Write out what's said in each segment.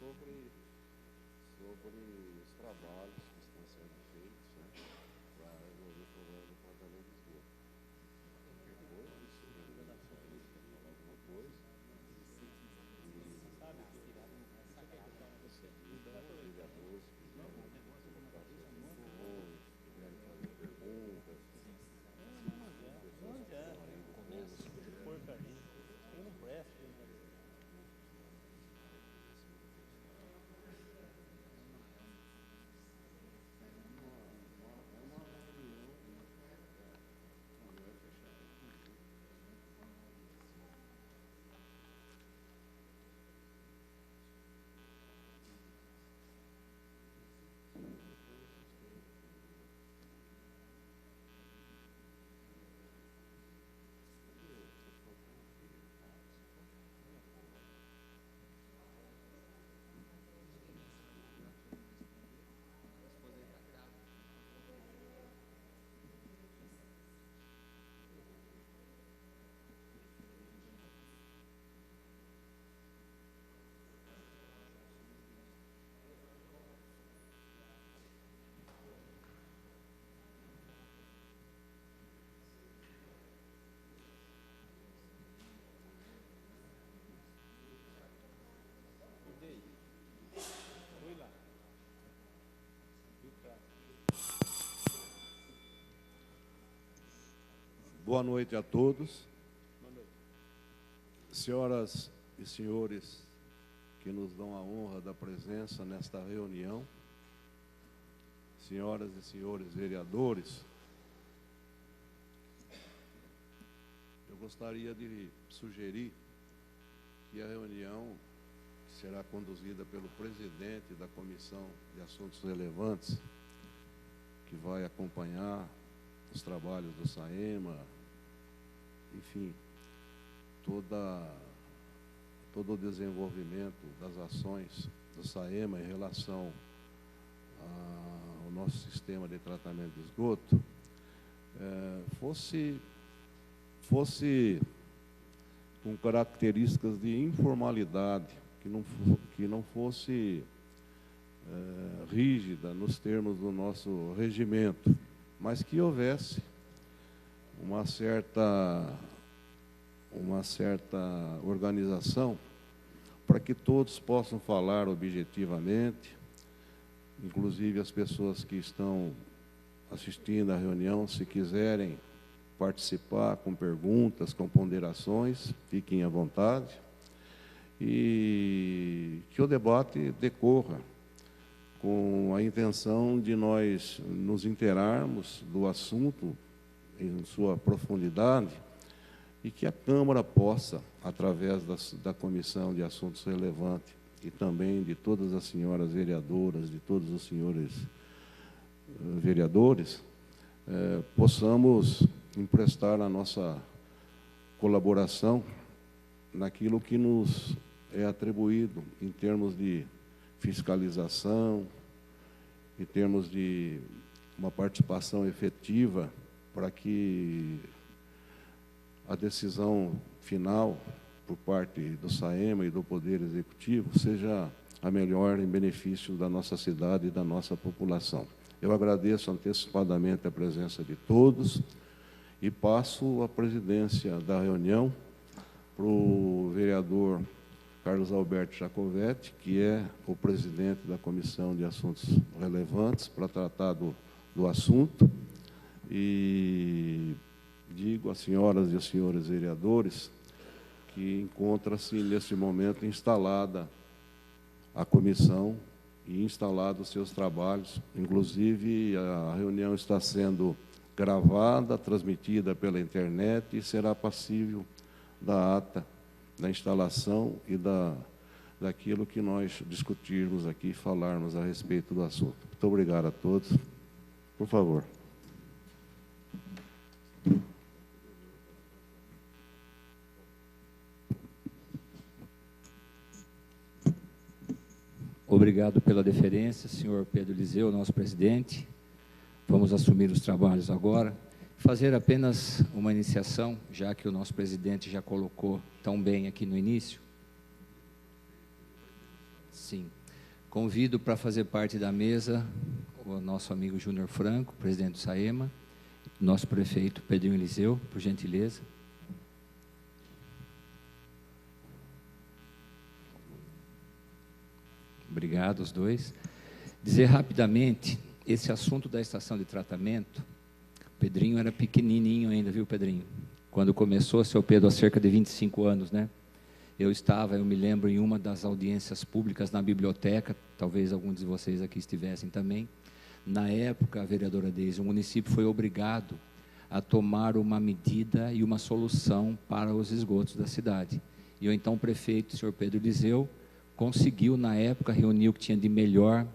sobre os trabalhos que estão sendo feitos, né, para resolver o problema do tratamento de esgoto. Depois, se o vereador quer falar alguma coisa, em seguida, os vereadores que quiserem colocar suas opiniões, quiserem fazer perguntas, pessoas que estão aí do povo, se quiserem. Boa noite a todos. Senhoras e senhores que nos dão a honra da presença nesta reunião, senhoras e senhores vereadores, eu gostaria de sugerir que a reunião, que será conduzida pelo presidente da Comissão de Assuntos Relevantes, que vai acompanhar os trabalhos do SAEMA, enfim, todo o desenvolvimento das ações do SAEMA em relação ao nosso sistema de tratamento de esgoto, fosse com características de informalidade, que não fosse rígida nos termos do nosso regimento, mas que houvesse uma certa organização para que todos possam falar objetivamente, inclusive as pessoas que estão assistindo à reunião, se quiserem participar com perguntas, com ponderações, fiquem à vontade, e que o debate decorra com a intenção de nós nos inteirarmos do assunto em sua profundidade e que a Câmara possa, através da Comissão de Assuntos Relevantes e também de todas as senhoras vereadoras, de todos os senhores vereadores, possamos emprestar a nossa colaboração naquilo que nos é atribuído em termos de fiscalização, em termos de uma participação efetiva para que a decisão final por parte do SAEMA e do Poder Executivo seja a melhor em benefício da nossa cidade e da nossa população. Eu agradeço antecipadamente a presença de todos e passo a presidência da reunião para o vereador Carlos Alberto Jacovetti, que é o presidente da Comissão de Assuntos Relevantes, para tratar do assunto. E digo às senhoras e aos senhores vereadores que encontra-se, nesse momento, instalada a comissão e instalados seus trabalhos. Inclusive, a reunião está sendo gravada, transmitida pela internet e será passível da ata da instalação e daquilo que nós discutirmos aqui, falarmos a respeito do assunto. Muito obrigado a todos. Por favor. Obrigado pela deferência, senhor Pedro Eliseu, nosso presidente. Vamos assumir os trabalhos agora. Fazer apenas uma iniciação, já que o nosso presidente já colocou tão bem aqui no início. Sim. Convido para fazer parte da mesa o nosso amigo Júnior Franco, presidente do SAEMA, nosso prefeito Pedrinho Eliseu, por gentileza. Obrigado, os dois. Dizer rapidamente, esse assunto da estação de tratamento, Pedrinho era pequenininho ainda, viu, Pedrinho? Quando começou, seu Pedro, há cerca de 25 anos, né? Eu me lembro, em uma das audiências públicas na biblioteca, talvez alguns de vocês aqui estivessem também. Na época, a vereadora Deise, o município foi obrigado a tomar uma medida e uma solução para os esgotos da cidade. E o então prefeito, o senhor Pedro Eliseu, conseguiu, na época, reunir o que tinha de melhor.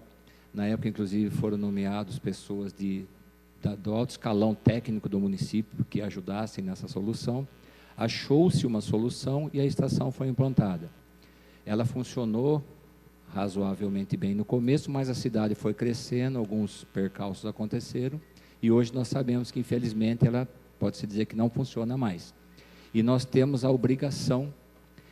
Na época, inclusive, foram nomeados pessoas do alto escalão técnico do município que ajudassem nessa solução. Achou-se uma solução e a estação foi implantada. Ela funcionou razoavelmente bem no começo, mas a cidade foi crescendo, alguns percalços aconteceram, e hoje nós sabemos que, infelizmente, ela pode-se dizer que não funciona mais. E nós temos a obrigação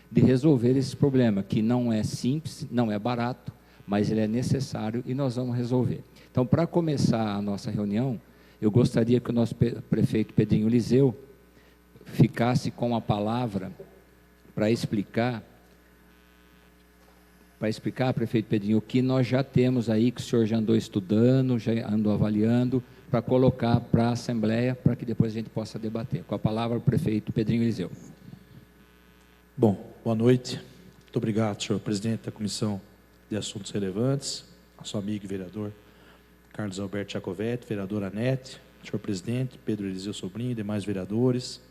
de resolver esse problema, que não é simples, não é barato, mas ele é necessário e nós vamos resolver. Então, para começar a nossa reunião, eu gostaria que o nosso prefeito Pedrinho Eliseu ficasse com a palavra para explicar, prefeito Pedrinho, o que nós já temos aí, que o senhor já andou estudando, já andou avaliando, para colocar para a Assembleia, para que depois a gente possa debater. Com a palavra, o prefeito Pedrinho Eliseu. Bom, boa noite. Muito obrigado, senhor presidente da Comissão de Assuntos Relevantes, nosso amigo e vereador Carlos Alberto Jacovetti, vereadora Anete, senhor presidente Pedro Eliseu Sobrinho, demais vereadores,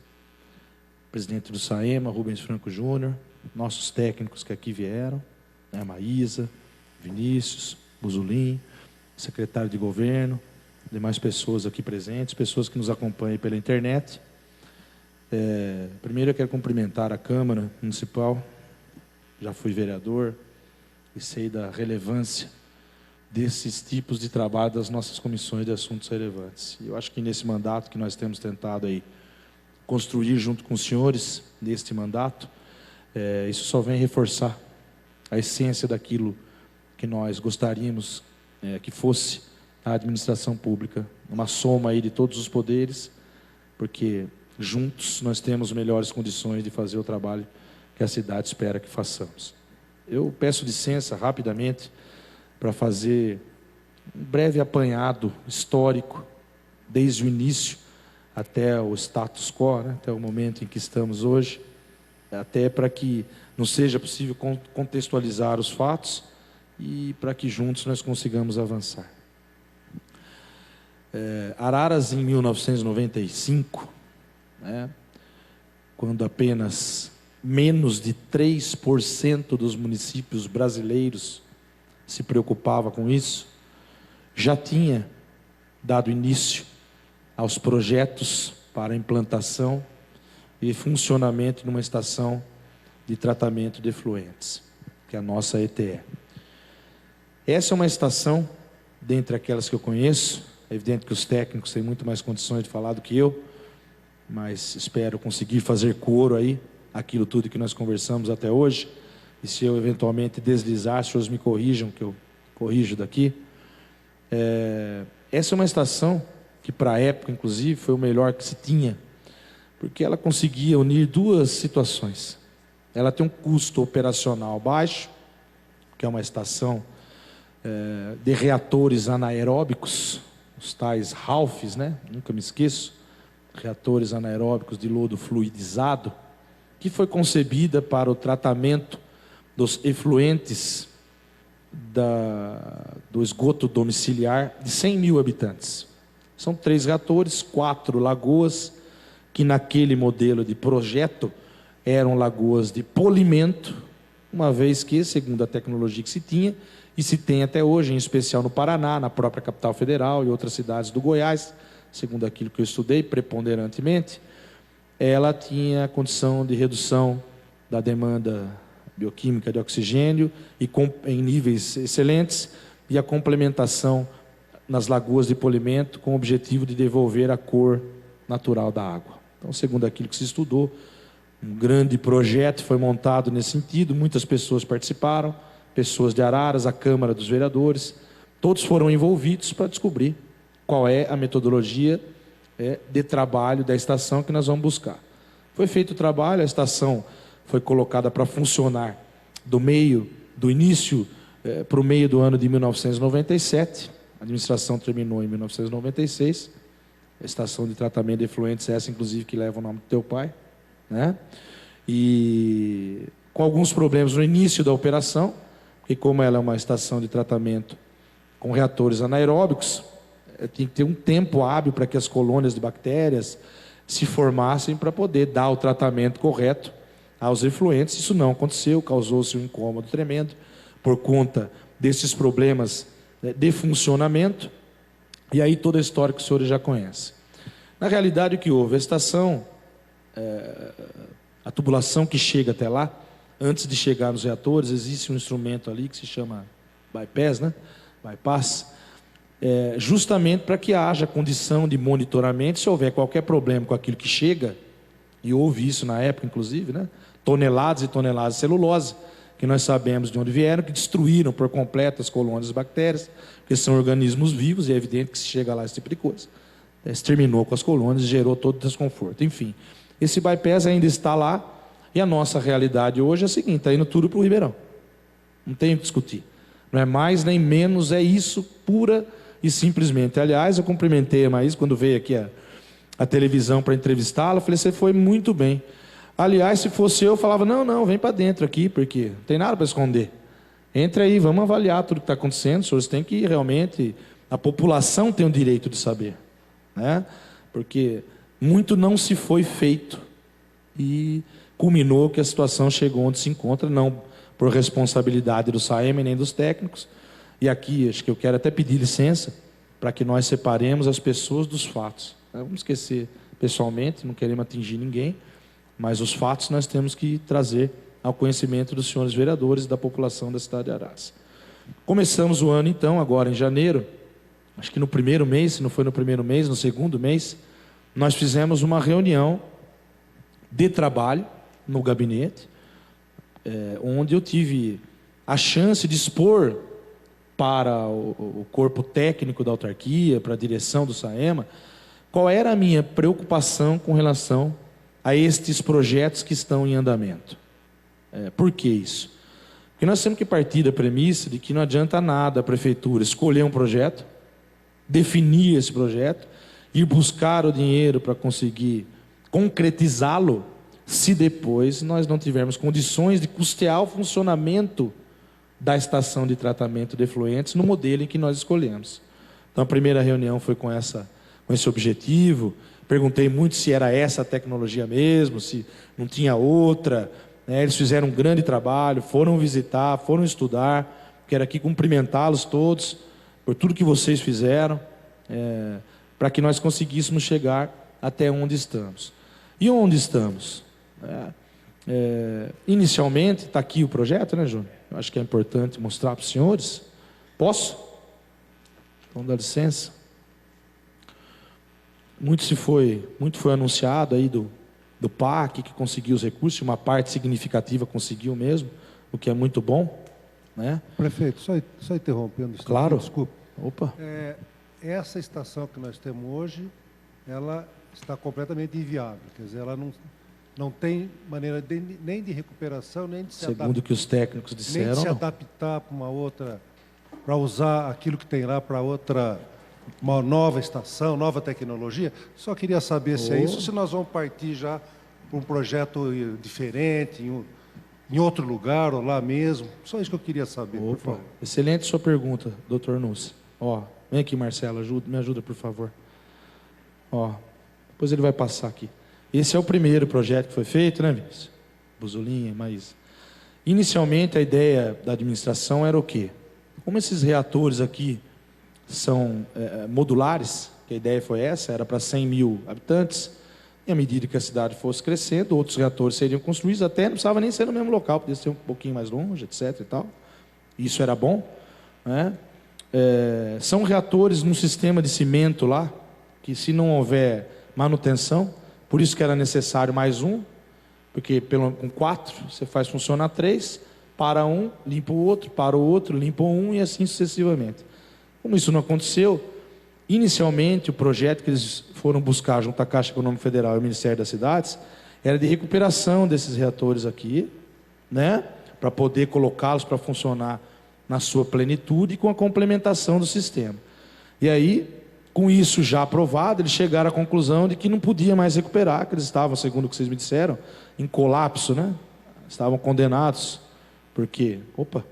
presidente do SAEMA, Rubens Franco Júnior, nossos técnicos que aqui vieram, né, Maísa, Vinícius, Buzulin, secretário de governo, demais pessoas aqui presentes, pessoas que nos acompanham pela internet. Primeiro eu quero cumprimentar a Câmara Municipal, já fui vereador e sei da relevância desses tipos de trabalho das nossas comissões de assuntos relevantes. E eu acho que nesse mandato que nós temos tentado aí construir junto com os senhores, neste mandato, isso só vem reforçar a essência daquilo que nós gostaríamos que fosse a administração pública, uma soma aí de todos os poderes, porque juntos nós temos melhores condições de fazer o trabalho que a cidade espera que façamos. Eu peço licença rapidamente para fazer um breve apanhado histórico, desde o início até o status quo, né, até o momento em que estamos hoje, até para que nos seja possível contextualizar os fatos e para que juntos nós consigamos avançar. Araras, em 1995, né, quando apenas menos de 3% dos municípios brasileiros se preocupava com isso, já tinha dado início aos projetos para implantação e funcionamento de uma estação de tratamento de efluentes, que é a nossa ETE. Essa é uma estação, dentre aquelas que eu conheço, é evidente que os técnicos têm muito mais condições de falar do que eu, mas espero conseguir fazer coro aí, aquilo tudo que nós conversamos até hoje, e se eu eventualmente deslizar, os senhores me corrijam, que eu corrijo daqui. Essa é uma estação que, para a época, inclusive, foi o melhor que se tinha, porque ela conseguia unir duas situações. Ela tem um custo operacional baixo, que é uma estação de reatores anaeróbicos, os tais RALFs, né? Nunca me esqueço, reatores anaeróbicos de lodo fluidizado, que foi concebida para o tratamento dos efluentes do esgoto domiciliar de 100 mil habitantes. São 3 reatores, 4 lagoas, que naquele modelo de projeto eram lagoas de polimento, uma vez que, segundo a tecnologia que se tinha, e se tem até hoje, em especial no Paraná, na própria capital federal e outras cidades do Goiás, segundo aquilo que eu estudei preponderantemente, ela tinha a condição de redução da demanda bioquímica de oxigênio e em níveis excelentes, e a complementação nas lagoas de polimento com o objetivo de devolver a cor natural da água. Então, segundo aquilo que se estudou, um grande projeto foi montado nesse sentido, muitas pessoas participaram, pessoas de Araras, a Câmara dos Vereadores, todos foram envolvidos para descobrir qual é a metodologia de trabalho da estação que nós vamos buscar. Foi feito o trabalho, a estação foi colocada para funcionar do início para o meio do ano de 1997, a administração terminou em 1996, a estação de tratamento de efluentes, essa inclusive que leva o nome do teu pai, né? E com alguns problemas no início da operação, porque como ela é uma estação de tratamento com reatores anaeróbicos, tinha que ter um tempo hábil para que as colônias de bactérias se formassem para poder dar o tratamento correto aos efluentes. Isso não aconteceu, causou-se um incômodo tremendo por conta desses problemas de funcionamento, e aí toda a história que os senhores já conhecem. Na realidade, o que houve? A estação, a tubulação que chega até lá, antes de chegar nos reatores, existe um instrumento ali que se chama bypass, né? Bypass, justamente para que haja condição de monitoramento, se houver qualquer problema com aquilo que chega, e houve isso na época, inclusive, né? Toneladas e toneladas de celulose, que nós sabemos de onde vieram, que destruíram por completo as colônias de bactérias, porque são organismos vivos, e é evidente que se chega lá esse tipo de coisa. Se terminou com as colônias, gerou todo o desconforto. Enfim, esse bypass ainda está lá, e a nossa realidade hoje é a seguinte: está indo tudo para o Ribeirão. Não tem o que discutir. Não é mais nem menos, é isso, pura e simplesmente. Aliás, eu cumprimentei a Maís quando veio aqui a televisão para entrevistá-la. Falei, você foi muito bem. Aliás, se fosse eu falava, não, vem para dentro aqui, porque não tem nada para esconder. Entre aí, vamos avaliar tudo que está acontecendo. Os senhores têm que realmente... A população tem o direito de saber, né? Porque muito não se foi feito e culminou que a situação chegou onde se encontra, não por responsabilidade do SAEMA nem dos técnicos. E aqui, acho que eu quero até pedir licença para que nós separemos as pessoas dos fatos. Vamos esquecer pessoalmente, não queremos atingir ninguém, mas os fatos nós temos que trazer ao conhecimento dos senhores vereadores e da população da cidade de Araras. Começamos o ano, então, agora em janeiro, acho que no primeiro mês, se não foi no primeiro mês, no segundo mês, nós fizemos uma reunião de trabalho no gabinete, onde eu tive a chance de expor para o corpo técnico da autarquia, para a direção do SAEMA, qual era a minha preocupação com relação a estes projetos que estão em andamento. Por que isso? Porque nós temos que partir da premissa de que não adianta nada a prefeitura escolher um projeto, definir esse projeto, ir buscar o dinheiro para conseguir concretizá-lo, se depois nós não tivermos condições de custear o funcionamento da estação de tratamento de efluentes no modelo em que nós escolhemos. Então a primeira reunião foi com esse objetivo. Perguntei muito se era essa a tecnologia mesmo, se não tinha outra. Eles fizeram um grande trabalho, foram visitar, foram estudar. Quero aqui cumprimentá-los todos por tudo que vocês fizeram, para que nós conseguíssemos chegar até onde estamos. E onde estamos? Inicialmente, está aqui o projeto, né, Júnior? Eu acho que é importante mostrar para os senhores. Posso? Então, dá licença. Muito foi anunciado aí do PAC, que conseguiu os recursos, uma parte significativa conseguiu mesmo, o que é muito bom, né? Prefeito, só interrompendo. Claro. Desculpa. Opa. Essa estação que nós temos hoje, ela está completamente inviável. Quer dizer, ela não tem maneira nem de recuperação, nem de se adaptar. Segundo o que os técnicos disseram, nem de se adaptar para uma outra, para usar aquilo que tem lá para outra, uma nova estação, nova tecnologia. Só queria saber se é isso, se nós vamos partir já para um projeto diferente, em outro lugar, ou lá mesmo. Só isso que eu queria saber, por favor. Excelente sua pergunta, doutor Nussi. Vem aqui, Marcelo, me ajuda, por favor. Depois ele vai passar aqui. Esse é o primeiro projeto que foi feito, né, Vinícius? Buzolinha, mas... Inicialmente, a ideia da administração era o quê? Como esses reatores aqui são modulares, que a ideia foi essa, era para 100 mil habitantes, e à medida que a cidade fosse crescendo, outros reatores seriam construídos, até não precisava nem ser no mesmo local, podia ser um pouquinho mais longe, etc. e tal. Isso era bom, né? São reatores num sistema de cimento lá, que se não houver manutenção, por isso que era necessário mais um, porque com 4 você faz funcionar 3, para um, limpa o outro, para o outro, limpa um e assim sucessivamente. Como isso não aconteceu, inicialmente o projeto que eles foram buscar junto à Caixa Econômica Federal e ao Ministério das Cidades era de recuperação desses reatores aqui, né, para poder colocá-los para funcionar na sua plenitude e com a complementação do sistema. E aí, com isso já aprovado, eles chegaram à conclusão de que não podia mais recuperar, que eles estavam, segundo o que vocês me disseram, em colapso, né? Estavam condenados. Por quê? Opa!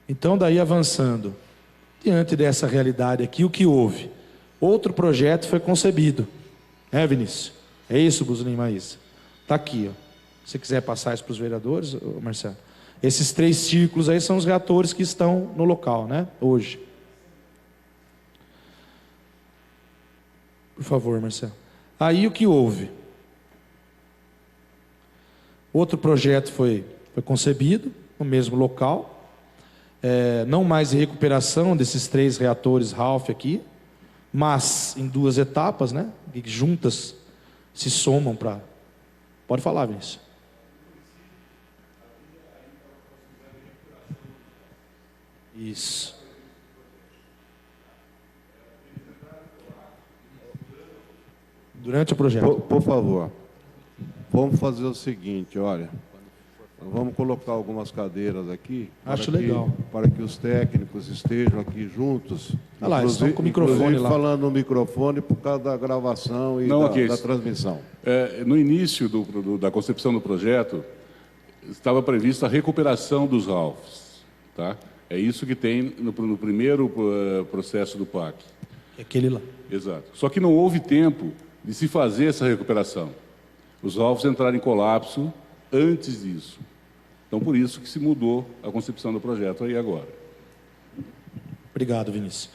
Então, daí avançando, diante dessa realidade aqui, o que houve? Outro projeto foi concebido. É, Vinícius? É isso, Buzilim Maísa? Está aqui, ó. Se você quiser passar isso para os vereadores, Marcelo. Esses 3 círculos aí são os reatores que estão no local, né? Hoje. Por favor, Marcelo. Aí o que houve? Outro projeto foi concebido no mesmo local. Não mais de recuperação desses 3 reatores Ralph aqui, mas em 2 etapas, né? Que juntas se somam para... Pode falar, Vinícius. Isso. Durante o projeto. Por favor, vamos fazer o seguinte, olha, vamos colocar algumas cadeiras aqui. Acho legal. Para que os técnicos estejam aqui juntos. Olha lá, eles estão com o microfone lá. Falando no microfone por causa da gravação e da transmissão. No início da concepção do projeto, estava prevista a recuperação dos Ralphs, tá? É isso que tem no primeiro processo do PAC. É aquele lá. Exato. Só que não houve tempo de se fazer essa recuperação. Os Ralphs entraram em colapso antes disso. Então, por isso que se mudou a concepção do projeto aí agora. Obrigado, Vinícius.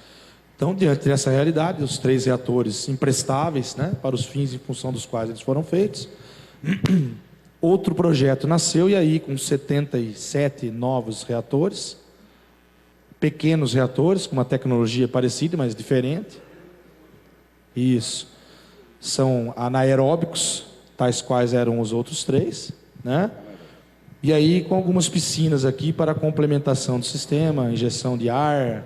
Então, diante dessa realidade, os 3 reatores imprestáveis, né, para os fins em função dos quais eles foram feitos, outro projeto nasceu, e aí com 77 novos reatores, pequenos reatores, com uma tecnologia parecida, mas diferente. Isso. São anaeróbicos, tais quais eram os outros 3, né? E aí com algumas piscinas aqui para complementação do sistema, injeção de ar,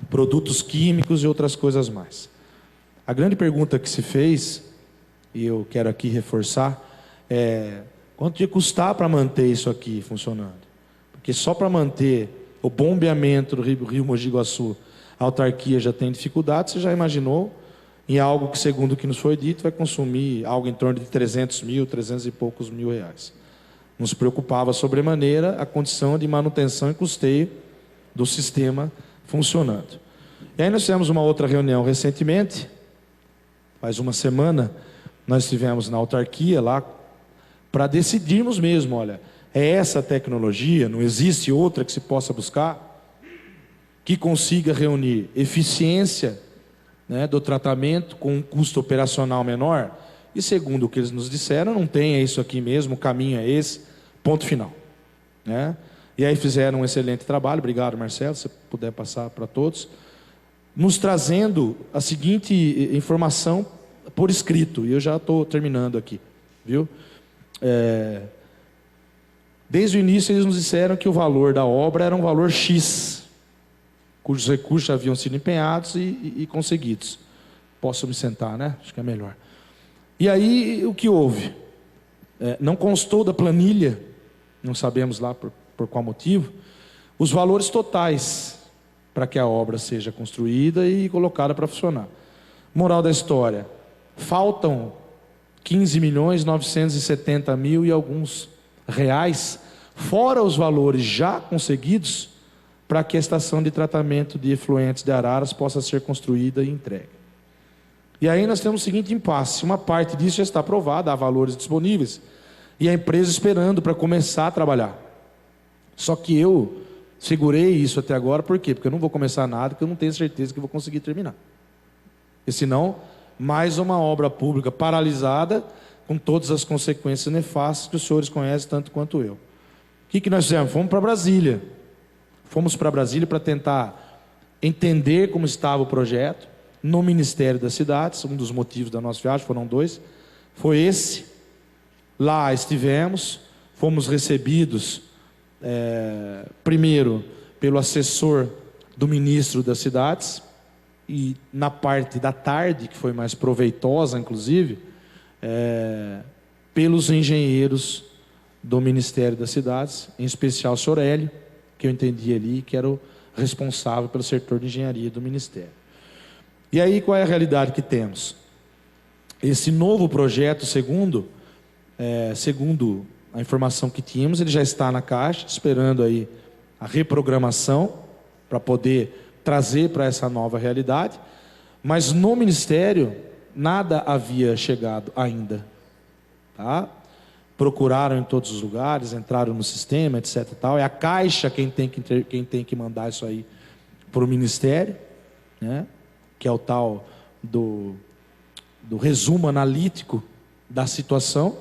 produtos químicos e outras coisas mais. A grande pergunta que se fez, e eu quero aqui reforçar, é quanto ia custar para manter isso aqui funcionando? Porque só para manter o bombeamento do Rio Mogi Guaçu, a autarquia já tem dificuldade, você já imaginou em algo que, segundo o que nos foi dito, vai consumir algo em torno de 300 mil, 300 e poucos mil reais. Nos preocupava sobremaneira a condição de manutenção e custeio do sistema funcionando. E aí nós tivemos uma outra reunião recentemente, faz uma semana, nós estivemos na autarquia lá, para decidirmos mesmo, olha, é essa tecnologia, não existe outra que se possa buscar, que consiga reunir eficiência, né, do tratamento com um custo operacional menor. E segundo o que eles nos disseram, não tem, é isso aqui mesmo, o caminho é esse, ponto final, né? E aí fizeram um excelente trabalho, obrigado, Marcelo, se puder passar para todos, nos trazendo a seguinte informação por escrito, e eu já estou terminando aqui, viu? Desde o início eles nos disseram que o valor da obra era um valor X, cujos recursos haviam sido empenhados e conseguidos. Posso me sentar, né? Acho que é melhor. E aí, o que houve? Não constou da planilha, não sabemos lá por qual motivo, os valores totais para que a obra seja construída e colocada para funcionar. Moral da história, faltam 15.970.000 e alguns reais, fora os valores já conseguidos, para que a estação de tratamento de efluentes de Araras possa ser construída e entregue. E aí nós temos o seguinte impasse, uma parte disso já está aprovada, há valores disponíveis, e a empresa esperando para começar a trabalhar. Só que eu segurei isso até agora, por quê? Porque eu não vou começar nada, porque eu não tenho certeza que vou conseguir terminar. E senão, mais uma obra pública paralisada, com todas as consequências nefastas que os senhores conhecem tanto quanto eu. O que nós fizemos? Fomos para Brasília. Fomos para Brasília para tentar entender como estava o projeto no Ministério das Cidades. Um dos motivos da nossa viagem, foram 2, foi esse. Lá estivemos, fomos recebidos, primeiro, pelo assessor do ministro das Cidades, e na parte da tarde, que foi mais proveitosa, inclusive, pelos engenheiros do Ministério das Cidades, em especial o senhor Hélio, que eu entendi ali, que era o responsável pelo setor de engenharia do Ministério. E aí, qual é a realidade que temos? Esse novo projeto, segundo a informação que tínhamos, ele já está na Caixa, esperando aí a reprogramação, para poder trazer para essa nova realidade, mas no Ministério nada havia chegado ainda, tá? Procuraram em todos os lugares, entraram no sistema, etc. Tal. É a Caixa quem tem que mandar isso aí para o Ministério, né? Que é o tal do resumo analítico da situação.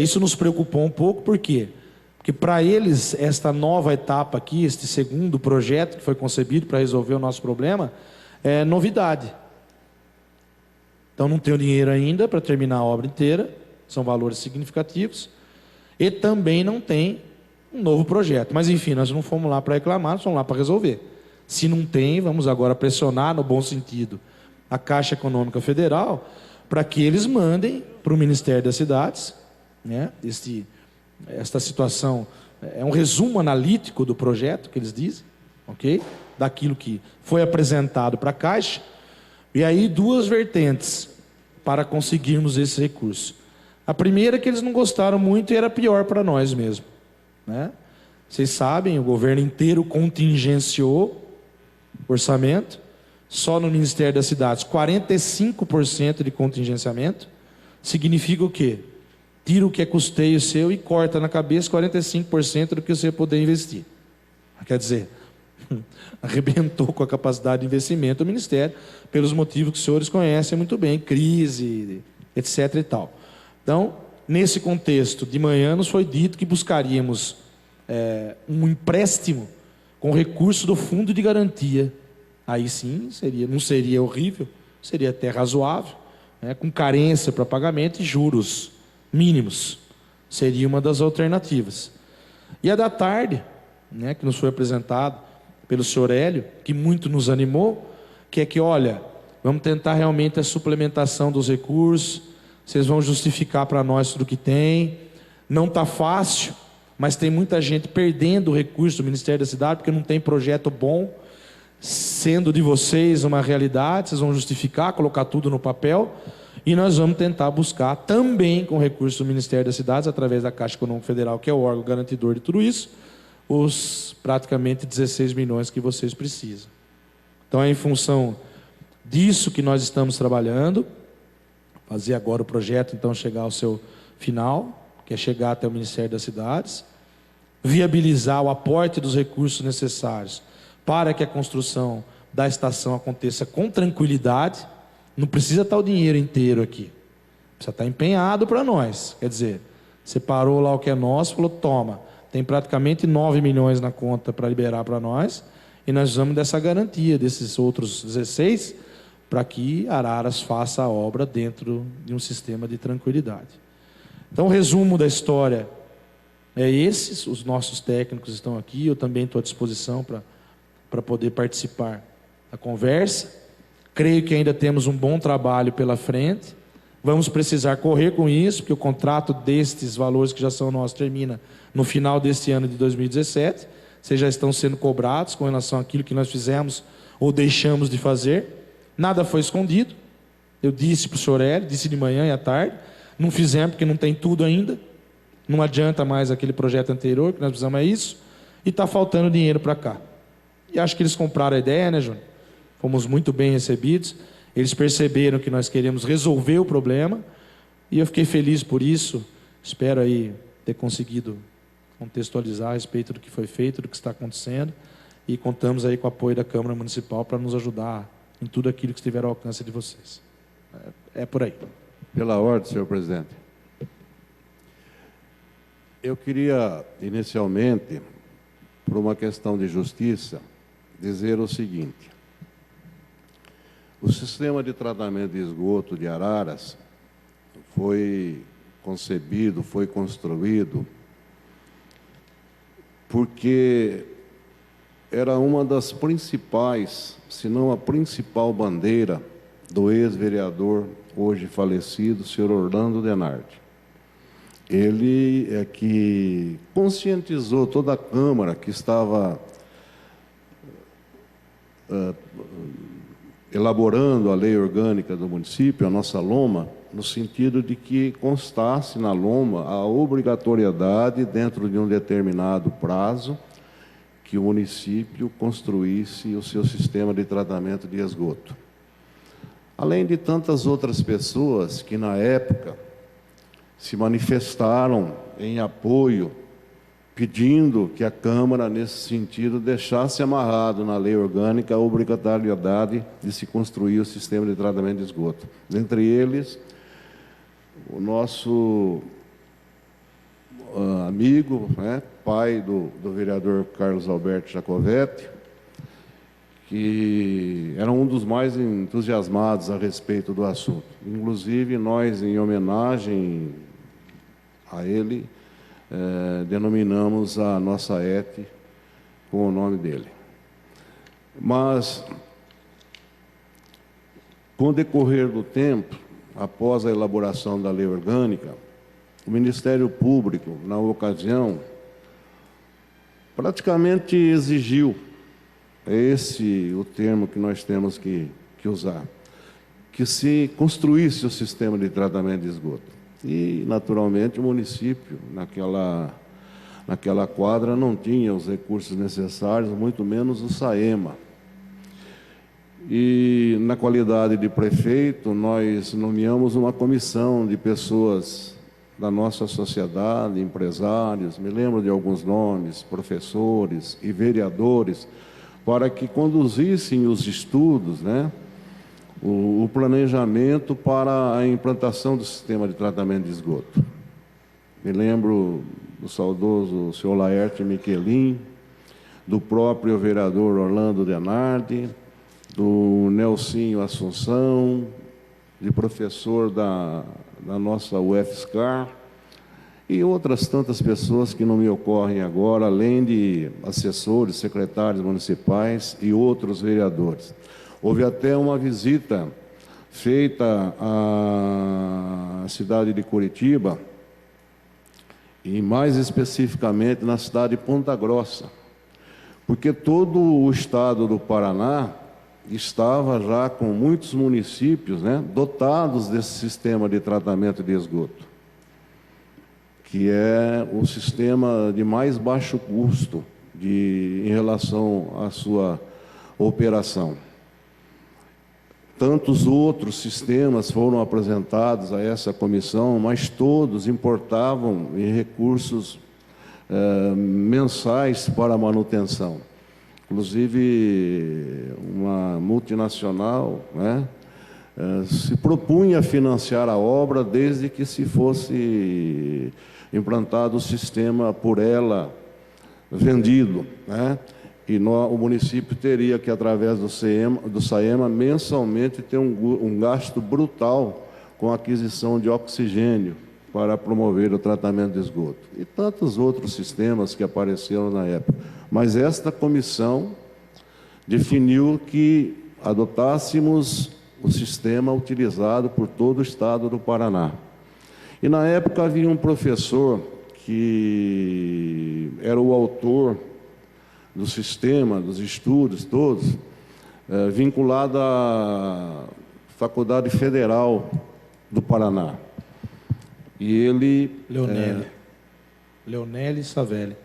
Isso nos preocupou um pouco, por quê? Porque para eles, esta nova etapa aqui, este segundo projeto que foi concebido para resolver o nosso problema, é novidade. Então não tem o dinheiro ainda para terminar a obra inteira, são valores significativos, e também não tem um novo projeto. Mas enfim, nós não fomos lá para reclamar, nós fomos lá para resolver. Se não tem, vamos agora pressionar, no bom sentido, a Caixa Econômica Federal, para que eles mandem para o Ministério das Cidades, né, esta situação, é um resumo analítico do projeto, que eles dizem, ok? Daquilo que foi apresentado para a Caixa, e aí 2 vertentes para conseguirmos esse recurso. A primeira é que eles não gostaram muito e era pior para nós mesmo, né? Vocês sabem, o governo inteiro contingenciou o orçamento, só no Ministério das Cidades, 45% de contingenciamento, significa o quê? Tira o que é custeio seu e corta na cabeça 45% do que você poder investir. Quer dizer, arrebentou com a capacidade de investimento do Ministério, pelos motivos que os senhores conhecem muito bem, crise, etc. e tal. Então, nesse contexto, de manhã nos foi dito que buscaríamos um empréstimo com recurso do Fundo de Garantia. Aí sim, não seria horrível, seria até razoável, né, com carência para pagamento e juros mínimos. Seria uma das alternativas. E a da tarde, né, que nos foi apresentado pelo senhor Hélio, que muito nos animou, que é que, olha, vamos tentar realmente a suplementação dos recursos, vocês vão justificar para nós tudo que tem, não está fácil, mas tem muita gente perdendo o recurso do Ministério da Cidade, porque não tem projeto bom, sendo de vocês uma realidade, vocês vão justificar, colocar tudo no papel, e nós vamos tentar buscar também com recursos do Ministério das Cidades, através da Caixa Econômica Federal, que é o órgão garantidor de tudo isso, os praticamente 16 milhões que vocês precisam. Então é em função disso que nós estamos trabalhando, fazer agora o projeto então chegar ao seu final, que é chegar até o Ministério das Cidades, viabilizar o aporte dos recursos necessários para que a construção da estação aconteça com tranquilidade. Não precisa estar o dinheiro inteiro aqui, precisa estar empenhado para nós. Quer dizer, separou lá o que é nosso, falou, toma, tem praticamente 9 milhões na conta para liberar para nós, e nós vamos dessa garantia, desses outros 16, para que Araras faça a obra dentro de um sistema de tranquilidade. Então, o resumo da história é esse, os nossos técnicos estão aqui, eu também estou à disposição para poder participar da conversa. Creio que ainda temos um bom trabalho pela frente, vamos precisar correr com isso, porque o contrato destes valores que já são nossos termina no final deste ano de 2017, vocês já estão sendo cobrados com relação àquilo que nós fizemos ou deixamos de fazer, nada foi escondido, eu disse para o senhor Hélio, disse de manhã e à tarde, não fizemos porque não tem tudo ainda, não adianta mais aquele projeto anterior, que nós precisamos é isso, e está faltando dinheiro para cá. E acho que eles compraram a ideia, né, Júnior? Fomos muito bem recebidos, eles perceberam que nós queremos resolver o problema, e eu fiquei feliz por isso, espero aí ter conseguido contextualizar a respeito do que foi feito, do que está acontecendo, e contamos aí com o apoio da Câmara Municipal para nos ajudar em tudo aquilo que estiver ao alcance de vocês. É por aí. Pela ordem, senhor presidente. Eu queria, inicialmente, por uma questão de justiça, dizer o seguinte: o sistema de tratamento de esgoto de Araras foi concebido, foi construído, porque era uma das principais, se não a principal bandeira do ex-vereador, hoje falecido, senhor Orlando Denardi. Ele é que conscientizou toda a Câmara que estava elaborando a lei orgânica do município, a nossa LOMA, no sentido de que constasse na LOMA a obrigatoriedade, dentro de um determinado prazo, que o município construísse o seu sistema de tratamento de esgoto. Além de tantas outras pessoas que, na época, se manifestaram em apoio, pedindo que a Câmara, nesse sentido, deixasse amarrado na lei orgânica a obrigatoriedade de se construir o sistema de tratamento de esgoto. Dentre eles, o nosso amigo, pai do vereador Carlos Alberto Jacovetti, que era um dos mais entusiasmados a respeito do assunto. Inclusive, nós, em homenagem a ele, denominamos a nossa ET com o nome dele. Mas, com o decorrer do tempo, após a elaboração da lei orgânica, o Ministério Público, na ocasião, praticamente exigiu, esse o termo que nós temos que usar, que se construísse o sistema de tratamento de esgoto. E, naturalmente, o município, naquela quadra, não tinha os recursos necessários, muito menos o SAEMA. E, na qualidade de prefeito, nós nomeamos uma comissão de pessoas da nossa sociedade, empresários, me lembro de alguns nomes, professores e vereadores, para que conduzissem os estudos, o planejamento para a implantação do sistema de tratamento de esgoto. Me lembro do saudoso senhor Laerte Miquelin, do próprio vereador Orlando Denardi, do Nelsinho Assunção, de professor da nossa UFSCar, e outras tantas pessoas que não me ocorrem agora, além de assessores, secretários municipais e outros vereadores. Houve até uma visita feita à cidade de Curitiba, e mais especificamente na cidade de Ponta Grossa, porque todo o estado do Paraná estava já com muitos municípios dotados desse sistema de tratamento de esgoto, que é o sistema de mais baixo custo em relação à sua operação. Tantos outros sistemas foram apresentados a essa comissão, mas todos importavam em recursos mensais para a manutenção. Inclusive, uma multinacional se propunha a financiar a obra desde que se fosse implantado o sistema por ela vendido, e o município teria que, através do SAEMA, mensalmente ter um gasto brutal com a aquisição de oxigênio para promover o tratamento de esgoto. E tantos outros sistemas que apareceram na época. Mas esta comissão definiu que adotássemos o sistema utilizado por todo o estado do Paraná. E, na época, havia um professor que era o autor do sistema, dos estudos todos, vinculado à Faculdade Federal do Paraná. E ele... Leonelli Savelli.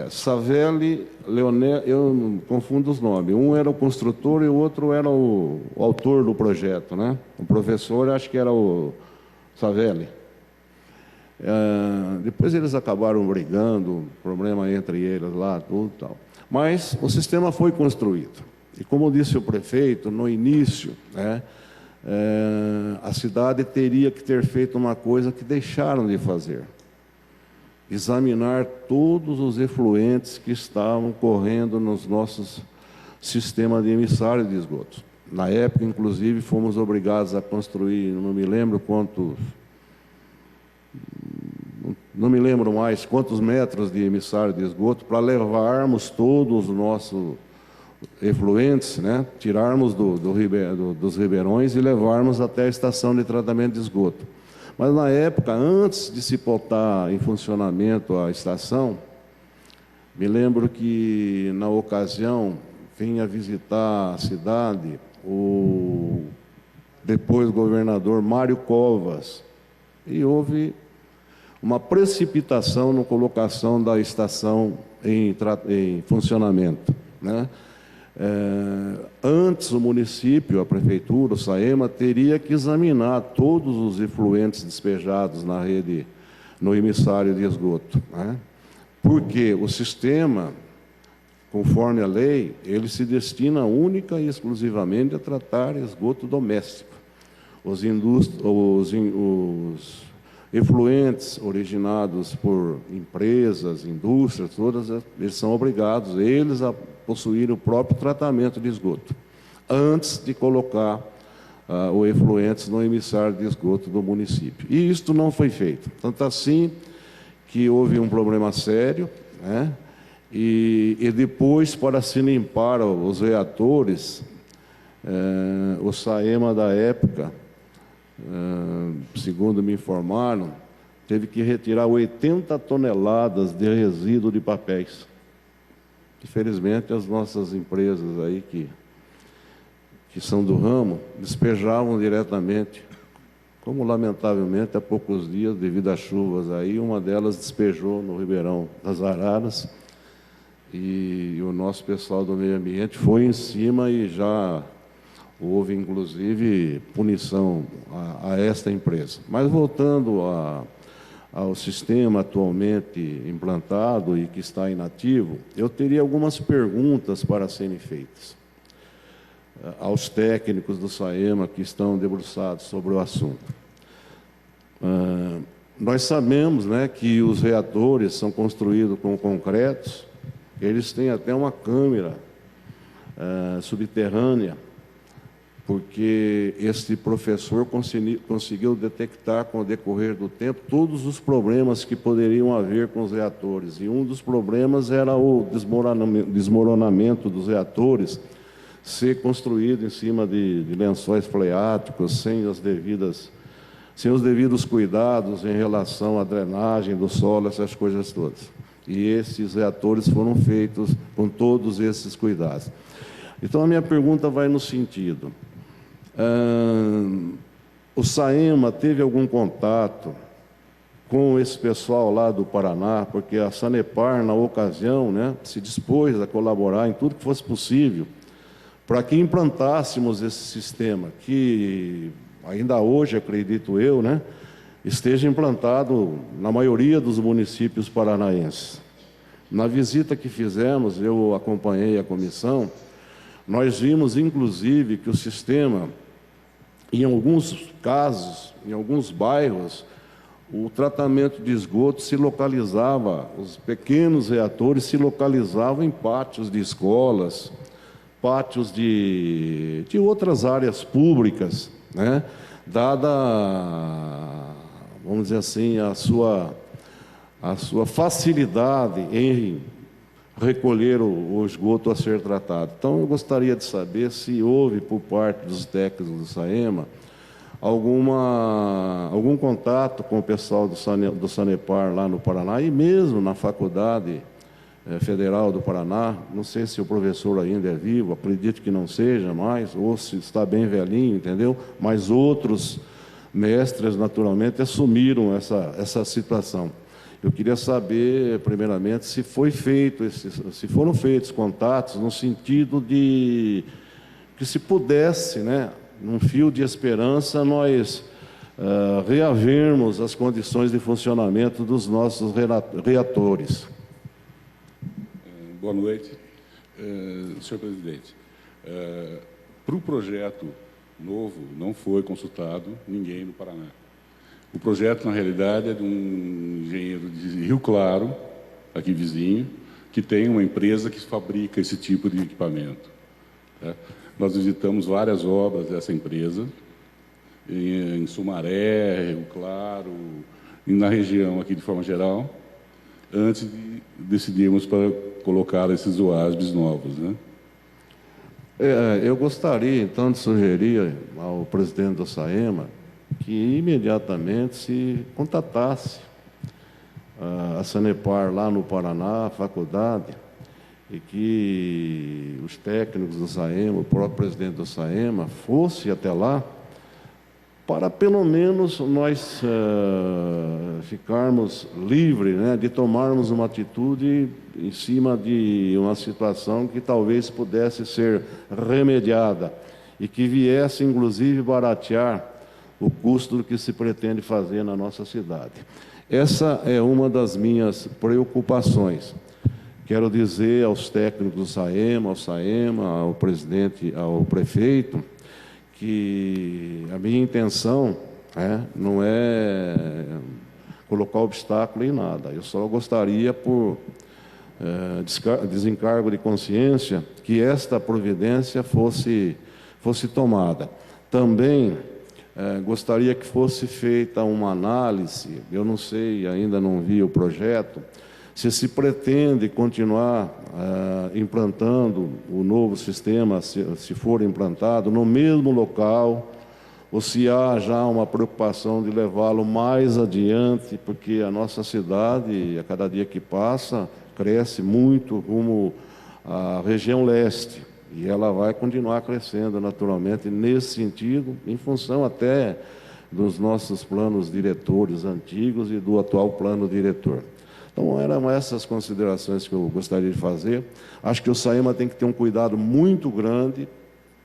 Savelli, Leonel, eu confundo os nomes. Um era o construtor e o outro era o autor do projeto, O professor, acho que era o Savelli. Depois eles acabaram brigando, problema entre eles lá, tudo e tal. Mas o sistema foi construído. E, como disse o prefeito, no início, a cidade teria que ter feito uma coisa que deixaram de fazer: examinar todos os efluentes que estavam correndo nos nossos sistema de emissário de esgotos. Na época, inclusive, fomos obrigados a construir, não me lembro mais quantos metros de emissário de esgoto para levarmos todos os nossos efluentes, né, tirarmos dos ribeirões e levarmos até a estação de tratamento de esgoto. Mas, na época, antes de se botar em funcionamento a estação, me lembro que, na ocasião, vinha visitar a cidade o depois governador Mário Covas, e houve uma precipitação na colocação da estação em funcionamento, né? Antes, o município, a prefeitura, o SAEMA, teria que examinar todos os efluentes despejados na rede, no emissário de esgoto, né? Porque o sistema, conforme a lei, ele se destina única e exclusivamente a tratar esgoto doméstico. Os efluentes originados por empresas, indústrias, todas, eles são obrigados, eles, a possuir o próprio tratamento de esgoto, antes de colocar o efluentes no emissário de esgoto do município. E isto não foi feito. Tanto assim que houve um problema sério, né? E depois, para se limpar os reatores, o SAEMA da época, segundo me informaram, teve que retirar 80 toneladas de resíduo de papéis. Infelizmente, as nossas empresas aí que são do ramo, despejavam diretamente, como lamentavelmente há poucos dias, devido às chuvas aí, uma delas despejou no Ribeirão das Araras, e o nosso pessoal do meio ambiente foi em cima e já houve, inclusive, punição a esta empresa. Mas, voltando ao sistema atualmente implantado e que está inativo, eu teria algumas perguntas para serem feitas aos técnicos do SAEMA que estão debruçados sobre o assunto. Nós sabemos, né, que os reatores são construídos com concretos, eles têm até uma câmera subterrânea, porque este professor conseguiu detectar, com o decorrer do tempo, todos os problemas que poderiam haver com os reatores. E um dos problemas era o desmoronamento dos reatores ser construído em cima de lençóis freáticos, sem os devidos cuidados em relação à drenagem do solo, essas coisas todas. E esses reatores foram feitos com todos esses cuidados. Então, a minha pergunta vai no sentido: o SAEMA teve algum contato com esse pessoal lá do Paraná? Porque a Sanepar, na ocasião, né, se dispôs a colaborar em tudo que fosse possível para que implantássemos esse sistema, que ainda hoje, acredito eu, né, esteja implantado na maioria dos municípios paranaenses. Na visita que fizemos, eu acompanhei a comissão, nós vimos, inclusive, que o sistema, em alguns casos, em alguns bairros, o tratamento de esgoto se localizava, os pequenos reatores se localizavam em pátios de escolas, pátios de outras áreas públicas, né? Dada, vamos dizer assim, a sua facilidade em recolher o esgoto a ser tratado. Então, eu gostaria de saber se houve, por parte dos técnicos do SAEMA, algum contato com o pessoal do Sanepar lá no Paraná, e mesmo na Faculdade Federal do Paraná. Não sei se o professor ainda é vivo, acredito que não seja mais, ou se está bem velhinho, entendeu? Mas outros mestres, naturalmente, assumiram essa situação. Eu queria saber, primeiramente, se foram feitos contatos no sentido de que, se pudesse, né, num fio de esperança, nós reavermos as condições de funcionamento dos nossos reatores. Boa noite, senhor presidente. Para o projeto novo, não foi consultado ninguém no Paraná. O projeto, na realidade, é de um engenheiro de Rio Claro, aqui vizinho, que tem uma empresa que fabrica esse tipo de equipamento. Tá? Nós visitamos várias obras dessa empresa, em Sumaré, Rio Claro, e na região aqui de forma geral, antes de decidirmos para colocar esses OASBs novos, né? Eu gostaria, então, de sugerir ao presidente do SAEMA que imediatamente se contatasse a Sanepar lá no Paraná, a faculdade, e que os técnicos do SAEMA, o próprio presidente do SAEMA, fosse até lá para, pelo menos, nós ficarmos livres, né, de tomarmos uma atitude em cima de uma situação que talvez pudesse ser remediada e que viesse, inclusive, baratear o custo do que se pretende fazer na nossa cidade. Essa é uma das minhas preocupações. Quero dizer aos técnicos do SAEMA, ao SAEMA, ao presidente, ao prefeito, que a minha intenção não é colocar obstáculo em nada. Eu só gostaria, por desencargo de consciência, que esta providência fosse tomada. Também gostaria que fosse feita uma análise, eu não sei, ainda não vi o projeto, se pretende continuar implantando o novo sistema, se for implantado, no mesmo local, ou se há já uma preocupação de levá-lo mais adiante, porque a nossa cidade, a cada dia que passa, cresce muito rumo à região leste, e ela vai continuar crescendo naturalmente nesse sentido, em função até dos nossos planos diretores antigos e do atual plano diretor. Então, eram essas considerações que eu gostaria de fazer. Acho que o SAEMA tem que ter um cuidado muito grande,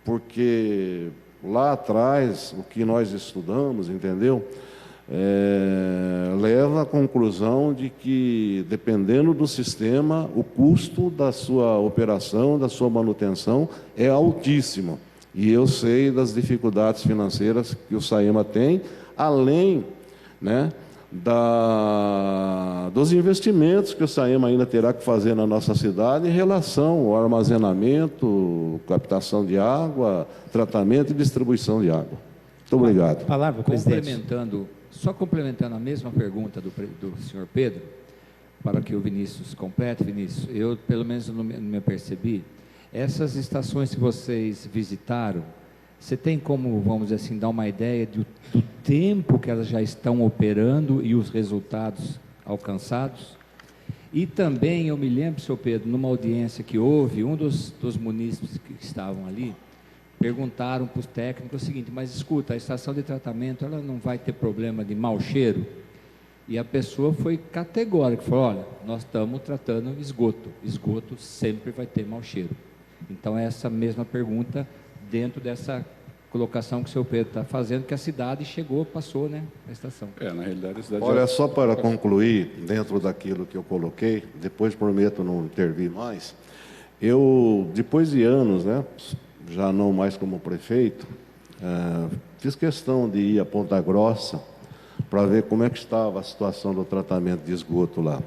porque lá atrás, o que nós estudamos, entendeu? Leva à conclusão de que, dependendo do sistema, o custo da sua operação, da sua manutenção, é altíssimo. E eu sei das dificuldades financeiras que o SAEMA tem, além, né, dos investimentos que o SAEMA ainda terá que fazer na nossa cidade em relação ao armazenamento, captação de água, tratamento e distribuição de água. Muito obrigado. Palavra, presidente. Só complementando a mesma pergunta do senhor Pedro, para que o Vinícius complete. Vinícius, eu pelo menos não me apercebi, essas estações que vocês visitaram, você tem como, vamos dizer assim, dar uma ideia do tempo que elas já estão operando e os resultados alcançados? E também, eu me lembro, senhor Pedro, numa audiência que houve, um dos munícipes que estavam ali, perguntaram para os técnicos o seguinte: mas escuta, a estação de tratamento, ela não vai ter problema de mau cheiro? E a pessoa foi categórica, falou: olha, nós estamos tratando esgoto sempre vai ter mau cheiro. Então, é essa mesma pergunta dentro dessa colocação que o senhor Pedro está fazendo, que a cidade passou, né, a estação. Na realidade, a cidade... Olha, só para concluir, dentro daquilo que eu coloquei, depois prometo não intervir mais, eu, depois de anos, né, já não mais como prefeito, fiz questão de ir a Ponta Grossa para ver como é que estava a situação do tratamento de esgoto lá.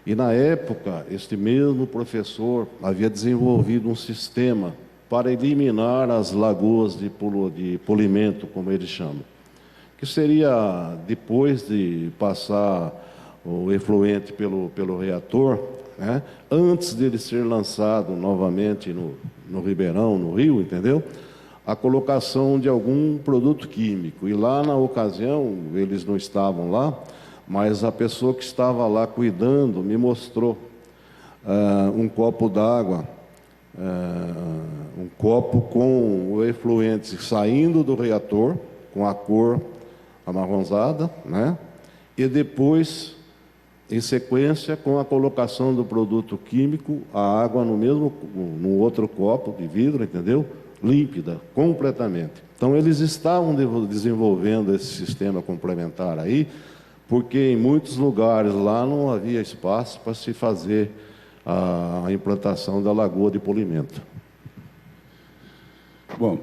E, na época, este mesmo professor havia desenvolvido um sistema para eliminar as lagoas de polimento, como eles chamam, que seria, depois de passar o efluente pelo reator, né, antes dele ser lançado novamente no Ribeirão, no rio, entendeu? A colocação de algum produto químico. E lá, na ocasião, eles não estavam lá, mas a pessoa que estava lá cuidando me mostrou um copo d'água, um copo com o efluente saindo do reator, com a cor amarronzada, né? E depois, em sequência, com a colocação do produto químico, a água no outro copo de vidro, entendeu? Límpida, completamente. Então, eles estavam desenvolvendo esse sistema complementar aí, porque em muitos lugares lá não havia espaço para se fazer a implantação da lagoa de polimento. Bom,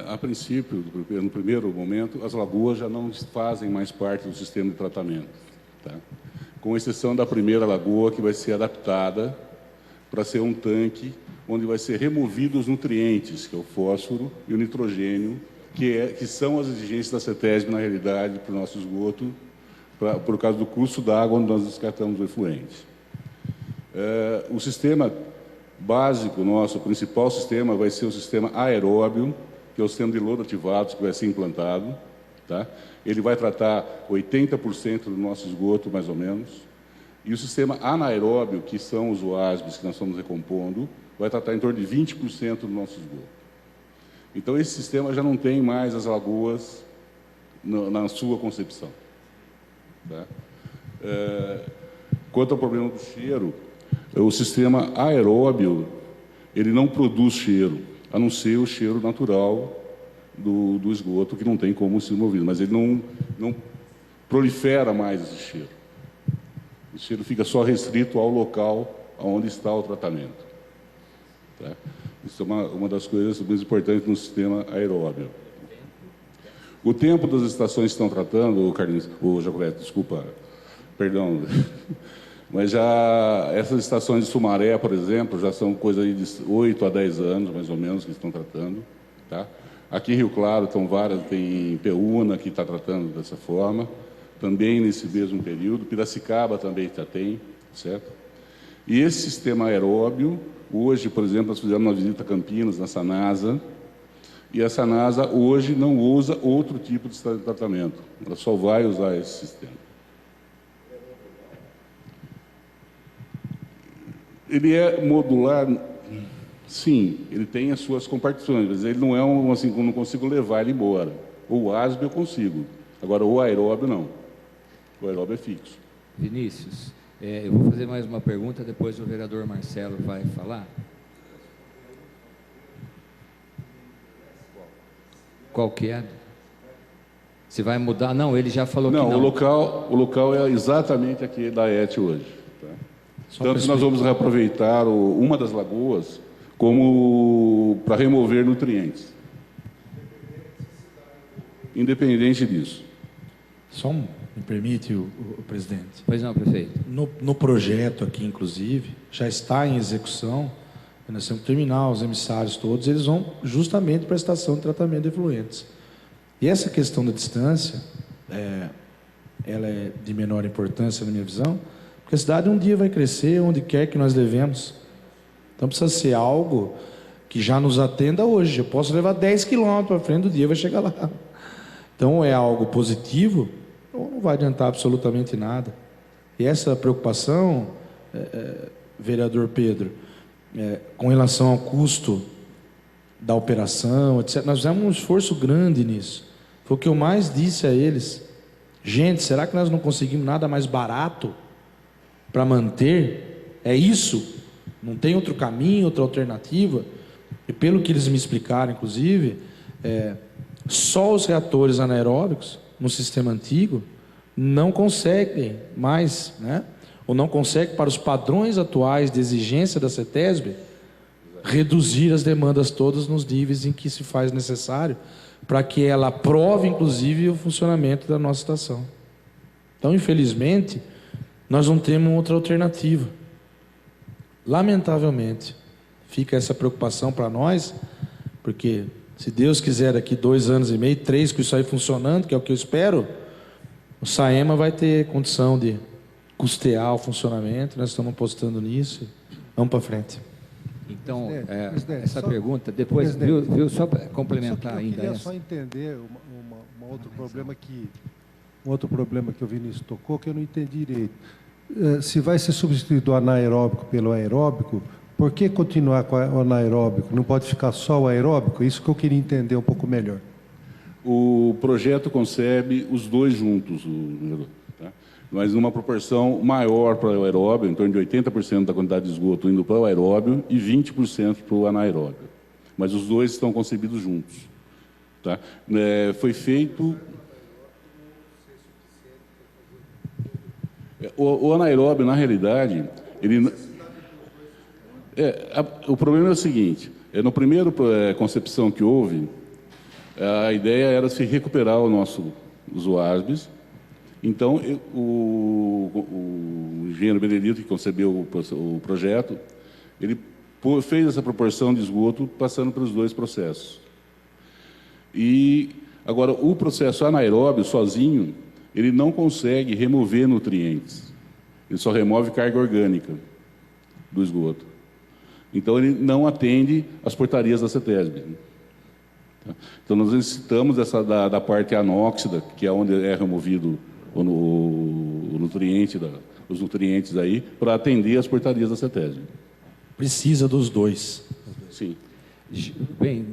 a princípio, no primeiro momento, as lagoas já não fazem mais parte do sistema de tratamento, tá? Com exceção da primeira lagoa, que vai ser adaptada para ser um tanque onde vai ser removidos os nutrientes, que é o fósforo e o nitrogênio, que são as exigências da CETESB, na realidade, para o nosso esgoto, por causa do curso da água onde nós descartamos o efluente. O sistema básico nosso, o principal sistema, vai ser o sistema aeróbio, que é o sistema de lodo ativados que vai ser implantado. Tá? Ele vai tratar 80% do nosso esgoto, mais ou menos. E o sistema anaeróbio, que são os OASBs que nós estamos recompondo, vai tratar em torno de 20% do nosso esgoto. Então, esse sistema já não tem mais as lagoas na sua concepção. Tá? Quanto ao problema do cheiro, o sistema aeróbio, ele não produz cheiro, a não ser o cheiro natural do esgoto, que não tem como ser movido, mas ele não prolifera mais esse cheiro. O cheiro fica só restrito ao local onde está o tratamento. Tá? Isso é uma das coisas mais importantes no sistema aeróbio. O tempo das estações que estão tratando, o Jacobetti, desculpa, perdão, mas já essas estações de Sumaré, por exemplo, já são coisa aí de 8 a 10 anos, mais ou menos, que estão tratando. Tá? Aqui em Rio Claro estão várias, tem Peúna que está tratando dessa forma, também nesse mesmo período, Piracicaba também já tem, certo? E esse sistema aeróbio, hoje, por exemplo, nós fizemos uma visita a Campinas, na Sanasa, e a Sanasa hoje não usa outro tipo de tratamento, ela só vai usar esse sistema. Ele é modular, sim, ele tem as suas compartições, mas ele não é assim, eu não consigo levar ele embora. O ASB eu consigo, agora o aeróbio não. O aeróbio é fixo. Vinícius, eu vou fazer mais uma pergunta, depois o vereador Marcelo vai falar. Qual que é? Se vai mudar? Não, ele já falou que não. O local é exatamente aqui da ET hoje. Tá? Tanto que nós vamos reaproveitar uma das lagoas como para remover nutrientes. Independente disso. Só me permite, o presidente? Pois não, prefeito. No projeto aqui, inclusive, já está em execução, nós temos que terminar os emissários todos, eles vão justamente para a estação de tratamento de efluentes. E essa questão da distância, ela é de menor importância na minha visão, porque a cidade um dia vai crescer onde quer que nós devemos. Então precisa ser algo que já nos atenda hoje. Eu posso levar 10 quilômetros para frente, do dia vai chegar lá. Então é algo positivo, ou não vai adiantar absolutamente nada. E essa preocupação, vereador Pedro, com relação ao custo da operação, etc., nós fizemos um esforço grande nisso. Foi o que eu mais disse a eles. Gente, será que nós não conseguimos nada mais barato para manter? É isso? Não tem outro caminho, outra alternativa? E pelo que eles me explicaram, inclusive, só os reatores anaeróbicos, no sistema antigo, não conseguem mais, né? Ou não conseguem, para os padrões atuais de exigência da CETESB, reduzir as demandas todas nos níveis em que se faz necessário, para que ela aprove, inclusive, o funcionamento da nossa estação. Então, infelizmente, nós não temos outra alternativa. Lamentavelmente, fica essa preocupação para nós, porque se Deus quiser, daqui 2 anos e meio, 3, com isso aí funcionando, que é o que eu espero, o SAEMA vai ter condição de custear o funcionamento, nós estamos apostando nisso. Vamos para frente. Então, essa pergunta, depois, viu, só para complementar ainda. Eu queria só entender um outro problema que o Vinícius tocou, que eu não entendi direito. Se vai ser substituído o anaeróbico pelo aeróbico, por que continuar com o anaeróbico? Não pode ficar só o aeróbico? Isso que eu queria entender um pouco melhor. O projeto concebe os dois juntos, tá? Mas numa proporção maior para o aeróbio, em torno de 80% da quantidade de esgoto indo para o aeróbio e 20% para o anaeróbio. Mas os dois estão concebidos juntos. Tá? Foi feito... O anaeróbio, na realidade, ele... o problema é o seguinte, no primeiro concepção que houve, a ideia era se recuperar os OASBs. Então, o engenheiro Benedito, que concebeu o projeto, ele fez essa proporção de esgoto passando pelos dois processos. E agora, o processo anaeróbio sozinho, ele não consegue remover nutrientes. Ele só remove carga orgânica do esgoto. Então, ele não atende às portarias da CETESB. Então, nós necessitamos da parte anóxida, que é onde é removido o nutriente, os nutrientes aí, para atender às portarias da CETESB. Precisa dos dois. Sim. Bem,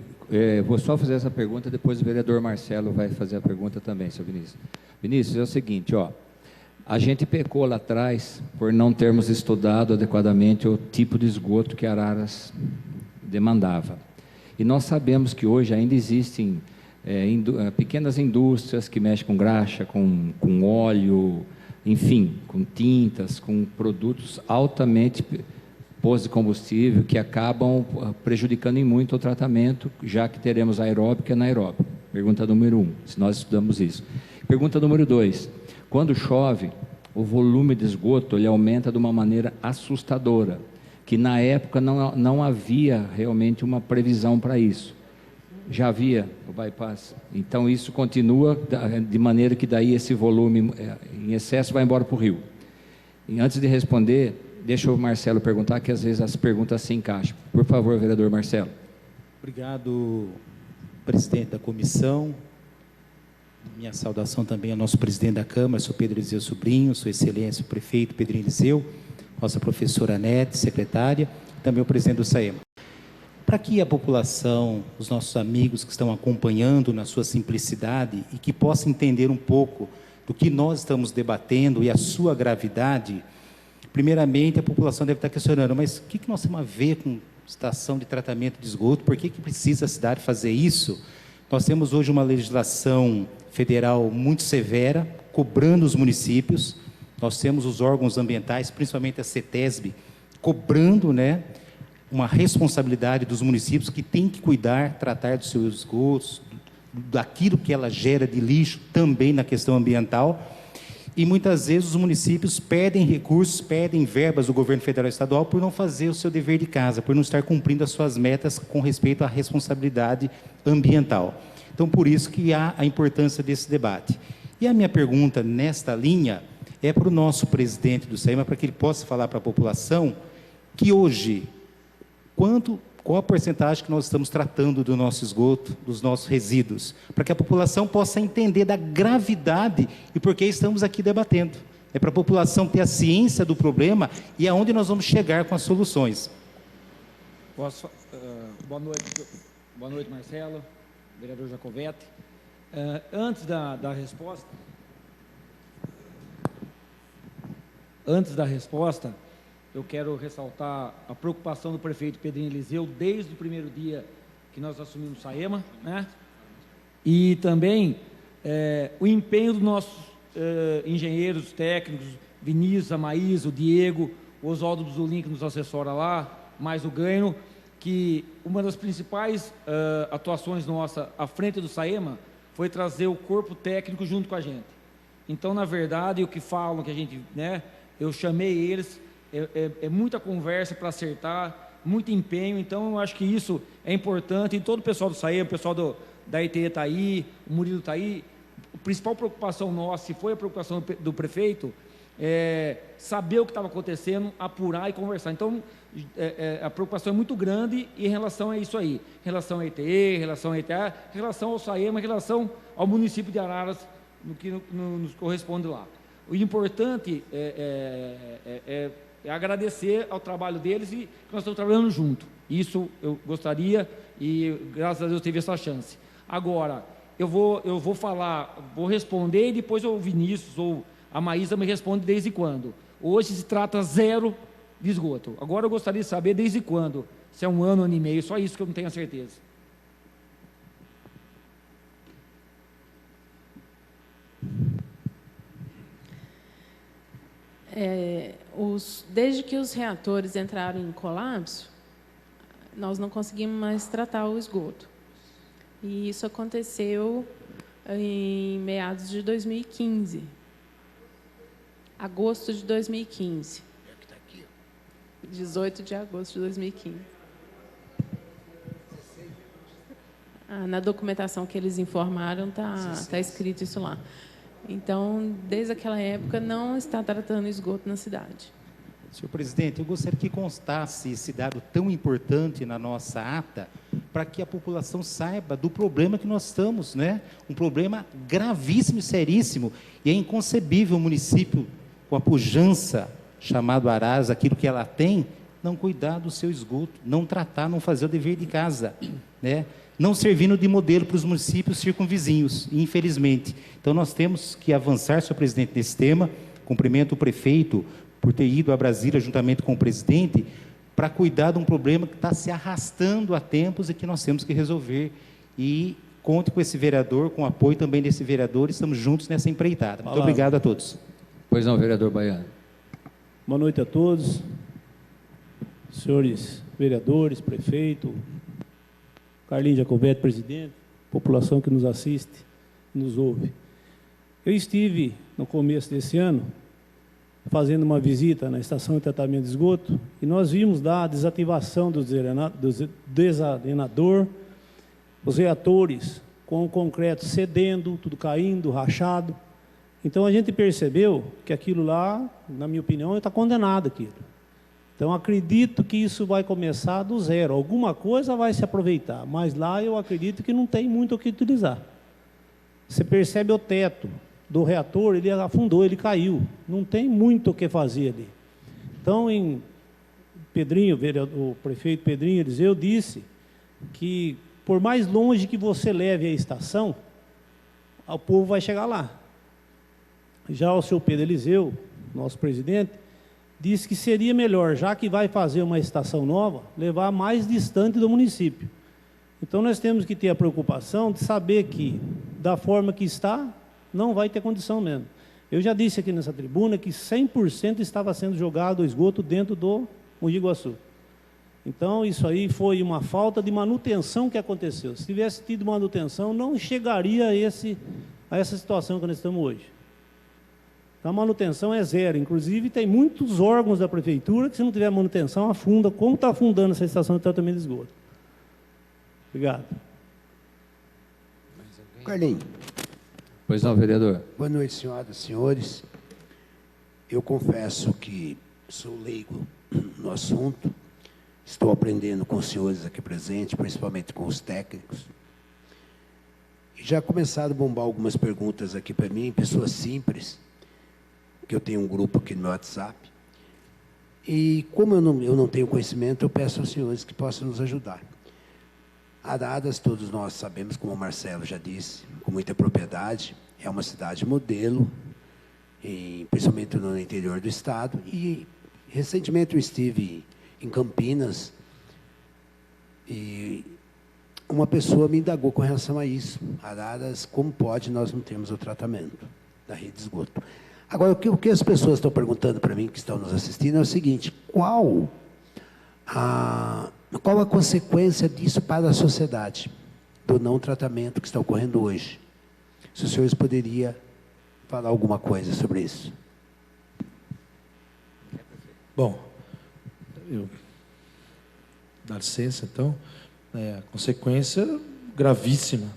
vou só fazer essa pergunta, depois o vereador Marcelo vai fazer a pergunta também, seu Vinícius. Vinícius, é o seguinte, ó, a gente pecou lá atrás por não termos estudado adequadamente o tipo de esgoto que Araras demandava. E nós sabemos que hoje ainda existem pequenas indústrias que mexem com graxa, com óleo, enfim, com tintas, com produtos altamente pós de combustível que acabam prejudicando em muito o tratamento, já que teremos aeróbico e anaeróbico. Pergunta número 1, se nós estudamos isso. Pergunta número 2, quando chove, o volume de esgoto ele aumenta de uma maneira assustadora, que na época não havia realmente uma previsão para isso. Já havia o bypass. Então isso continua de maneira que daí esse volume em excesso vai embora para o rio. E antes de responder, deixa o Marcelo perguntar, que às vezes as perguntas se encaixam. Por favor, vereador Marcelo. Obrigado, presidente da comissão. Minha saudação também ao nosso presidente da Câmara, senhor Pedro Eliseu Sobrinho, sua excelência, o prefeito Pedrinho Eliseu, nossa professora Anete, secretária, também o presidente do SAEMA. Para que a população, os nossos amigos que estão acompanhando na sua simplicidade e que possam entender um pouco do que nós estamos debatendo e a sua gravidade, primeiramente a população deve estar questionando, mas o que nós temos a ver com estação de tratamento de esgoto? Por que precisa a cidade fazer isso? Nós temos hoje uma legislação federal muito severa, cobrando os municípios. Nós temos os órgãos ambientais, principalmente a CETESB, cobrando, uma responsabilidade dos municípios que têm que cuidar, tratar dos seus esgotos, daquilo que ela gera de lixo, também na questão ambiental. E muitas vezes os municípios perdem recursos, perdem verbas do governo federal e estadual por não fazer o seu dever de casa, por não estar cumprindo as suas metas com respeito à responsabilidade ambiental. Então, por isso que há a importância desse debate. E a minha pergunta nesta linha é para o nosso presidente do SAEMA, para que ele possa falar para a população que hoje, qual a porcentagem que nós estamos tratando do nosso esgoto, dos nossos resíduos, para que a população possa entender da gravidade e por que estamos aqui debatendo. É para a população ter a ciência do problema e aonde nós vamos chegar com as soluções. Boa noite, Marcelo, vereador Jacovete. Antes da resposta, eu quero ressaltar a preocupação do prefeito Pedrinho Eliseu desde o primeiro dia que nós assumimos o SAEMA, e também o empenho dos nossos engenheiros técnicos, Vinícius, a Maísa, o Diego, o Oswaldo Buzolin, que nos assessora lá, mais o Ganho, que uma das principais atuações nossa à frente do SAEMA foi trazer o corpo técnico junto com a gente. Então, na verdade, o que falam, que a gente, eu chamei eles, é muita conversa para acertar, muito empenho. Então, eu acho que isso é importante. E todo o pessoal do SAEMA, o pessoal da ITE está aí, o Murilo está aí. A principal preocupação nossa, se foi a preocupação do prefeito, é saber o que estava acontecendo, apurar e conversar. Então, a preocupação é muito grande em relação a isso aí, em relação à ITE, em relação à ETA, em relação ao SAEMA, em relação ao município de Araras, no que nos corresponde lá. O importante é agradecer ao trabalho deles e que nós estamos trabalhando junto. Isso eu gostaria e, graças a Deus, teve essa chance. Agora, eu vou falar, vou responder e depois o Vinícius ou a Maísa me responde desde quando. Hoje se trata zero de esgoto. Agora eu gostaria de saber desde quando. Se é um ano e meio, só isso que eu não tenho a certeza. Desde que os reatores entraram em colapso, nós não conseguimos mais tratar o esgoto. E isso aconteceu em meados de 2015. Agosto de 2015. 18 de agosto de 2015. Na documentação que eles informaram, tá escrito isso lá. Então, desde aquela época, não está tratando esgoto na cidade. Senhor presidente, eu gostaria que constasse esse dado tão importante na nossa ata, para que a população saiba do problema que nós estamos, né? Um problema gravíssimo e seríssimo, e é inconcebível o município, com a pujança chamado Araras, aquilo que ela tem, não cuidar do seu esgoto, não tratar, não fazer o dever de casa, né? Não servindo de modelo para os municípios circunvizinhos, infelizmente. Então, nós temos que avançar, senhor presidente, nesse tema. Cumprimento o prefeito por ter ido a Brasília, juntamente com o presidente, para cuidar de um problema que está se arrastando há tempos e que nós temos que resolver. E conto com esse vereador, com o apoio também desse vereador, estamos juntos nessa empreitada. Muito obrigado a todos. Pois não, vereador Baiano. Boa noite a todos, senhores vereadores, prefeito, Carlinhos Jacobete, presidente, população que nos assiste, nos ouve. Eu estive, no começo desse ano, fazendo uma visita na estação de tratamento de esgoto, e nós vimos lá a desativação do desarenador, os reatores com o concreto cedendo, tudo caindo, rachado. Então, a gente percebeu que aquilo lá, na minha opinião, está condenado aquilo. Então, acredito que isso vai começar do zero. Alguma coisa vai se aproveitar, mas lá eu acredito que não tem muito o que utilizar. Você percebe o teto do reator, ele afundou, ele caiu. Não tem muito o que fazer ali. Então, em Pedrinho, o prefeito Pedrinho Eliseu disse que, por mais longe que você leve a estação, o povo vai chegar lá. Já o senhor Pedro Eliseu, nosso presidente, disse que seria melhor, já que vai fazer uma estação nova, levar mais distante do município. Então, nós temos que ter a preocupação de saber que, da forma que está, não vai ter condição mesmo. Eu já disse aqui nessa tribuna que 100% estava sendo jogado o esgoto dentro do Mogi Guaçu. Então, isso aí foi uma falta de manutenção que aconteceu. Se tivesse tido manutenção, não chegaria a essa situação que nós estamos hoje. A manutenção é zero. Inclusive, tem muitos órgãos da prefeitura que, se não tiver manutenção, afunda, como está afundando essa estação de tratamento de esgoto. Obrigado. Carlinhos. Pois não, vereador. Boa noite, senhoras e senhores. Eu confesso que sou leigo no assunto. Estou aprendendo com os senhores aqui presentes, principalmente com os técnicos. E já começaram a bombar algumas perguntas aqui para mim, pessoas simples, que eu tenho um grupo aqui no WhatsApp, e como eu não tenho conhecimento, eu peço aos senhores que possam nos ajudar. Araras, todos nós sabemos, como o Marcelo já disse, com muita propriedade, é uma cidade modelo, principalmente no interior do estado, e recentemente eu estive em Campinas, e uma pessoa me indagou com relação a isso. Araras, como pode nós não termos o tratamento da rede de esgoto? Agora, o que as pessoas estão perguntando para mim, que estão nos assistindo, é o seguinte: qual a consequência disso para a sociedade, do não tratamento que está ocorrendo hoje? Se os senhores poderiam falar alguma coisa sobre isso. Bom, dá licença, então. Consequência gravíssima.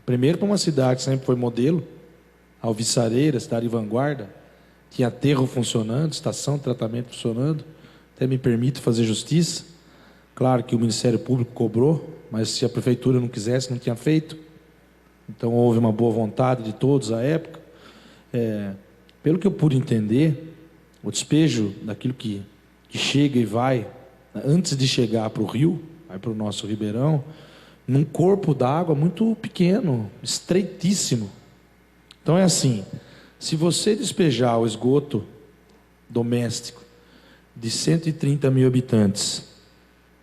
Primeiro, para uma cidade que sempre foi modelo, Alvissareira, cidade de vanguarda, tinha aterro funcionando, estação de tratamento funcionando. Até me permito fazer justiça. Claro que o Ministério Público cobrou, mas se a prefeitura não quisesse, não tinha feito. Então, houve uma boa vontade de todos à época. Pelo que eu pude entender, o despejo daquilo que chega e vai, antes de chegar para o rio, vai para o nosso ribeirão, num corpo d'água muito pequeno, estreitíssimo. Então, é assim, se você despejar o esgoto doméstico de 130 mil habitantes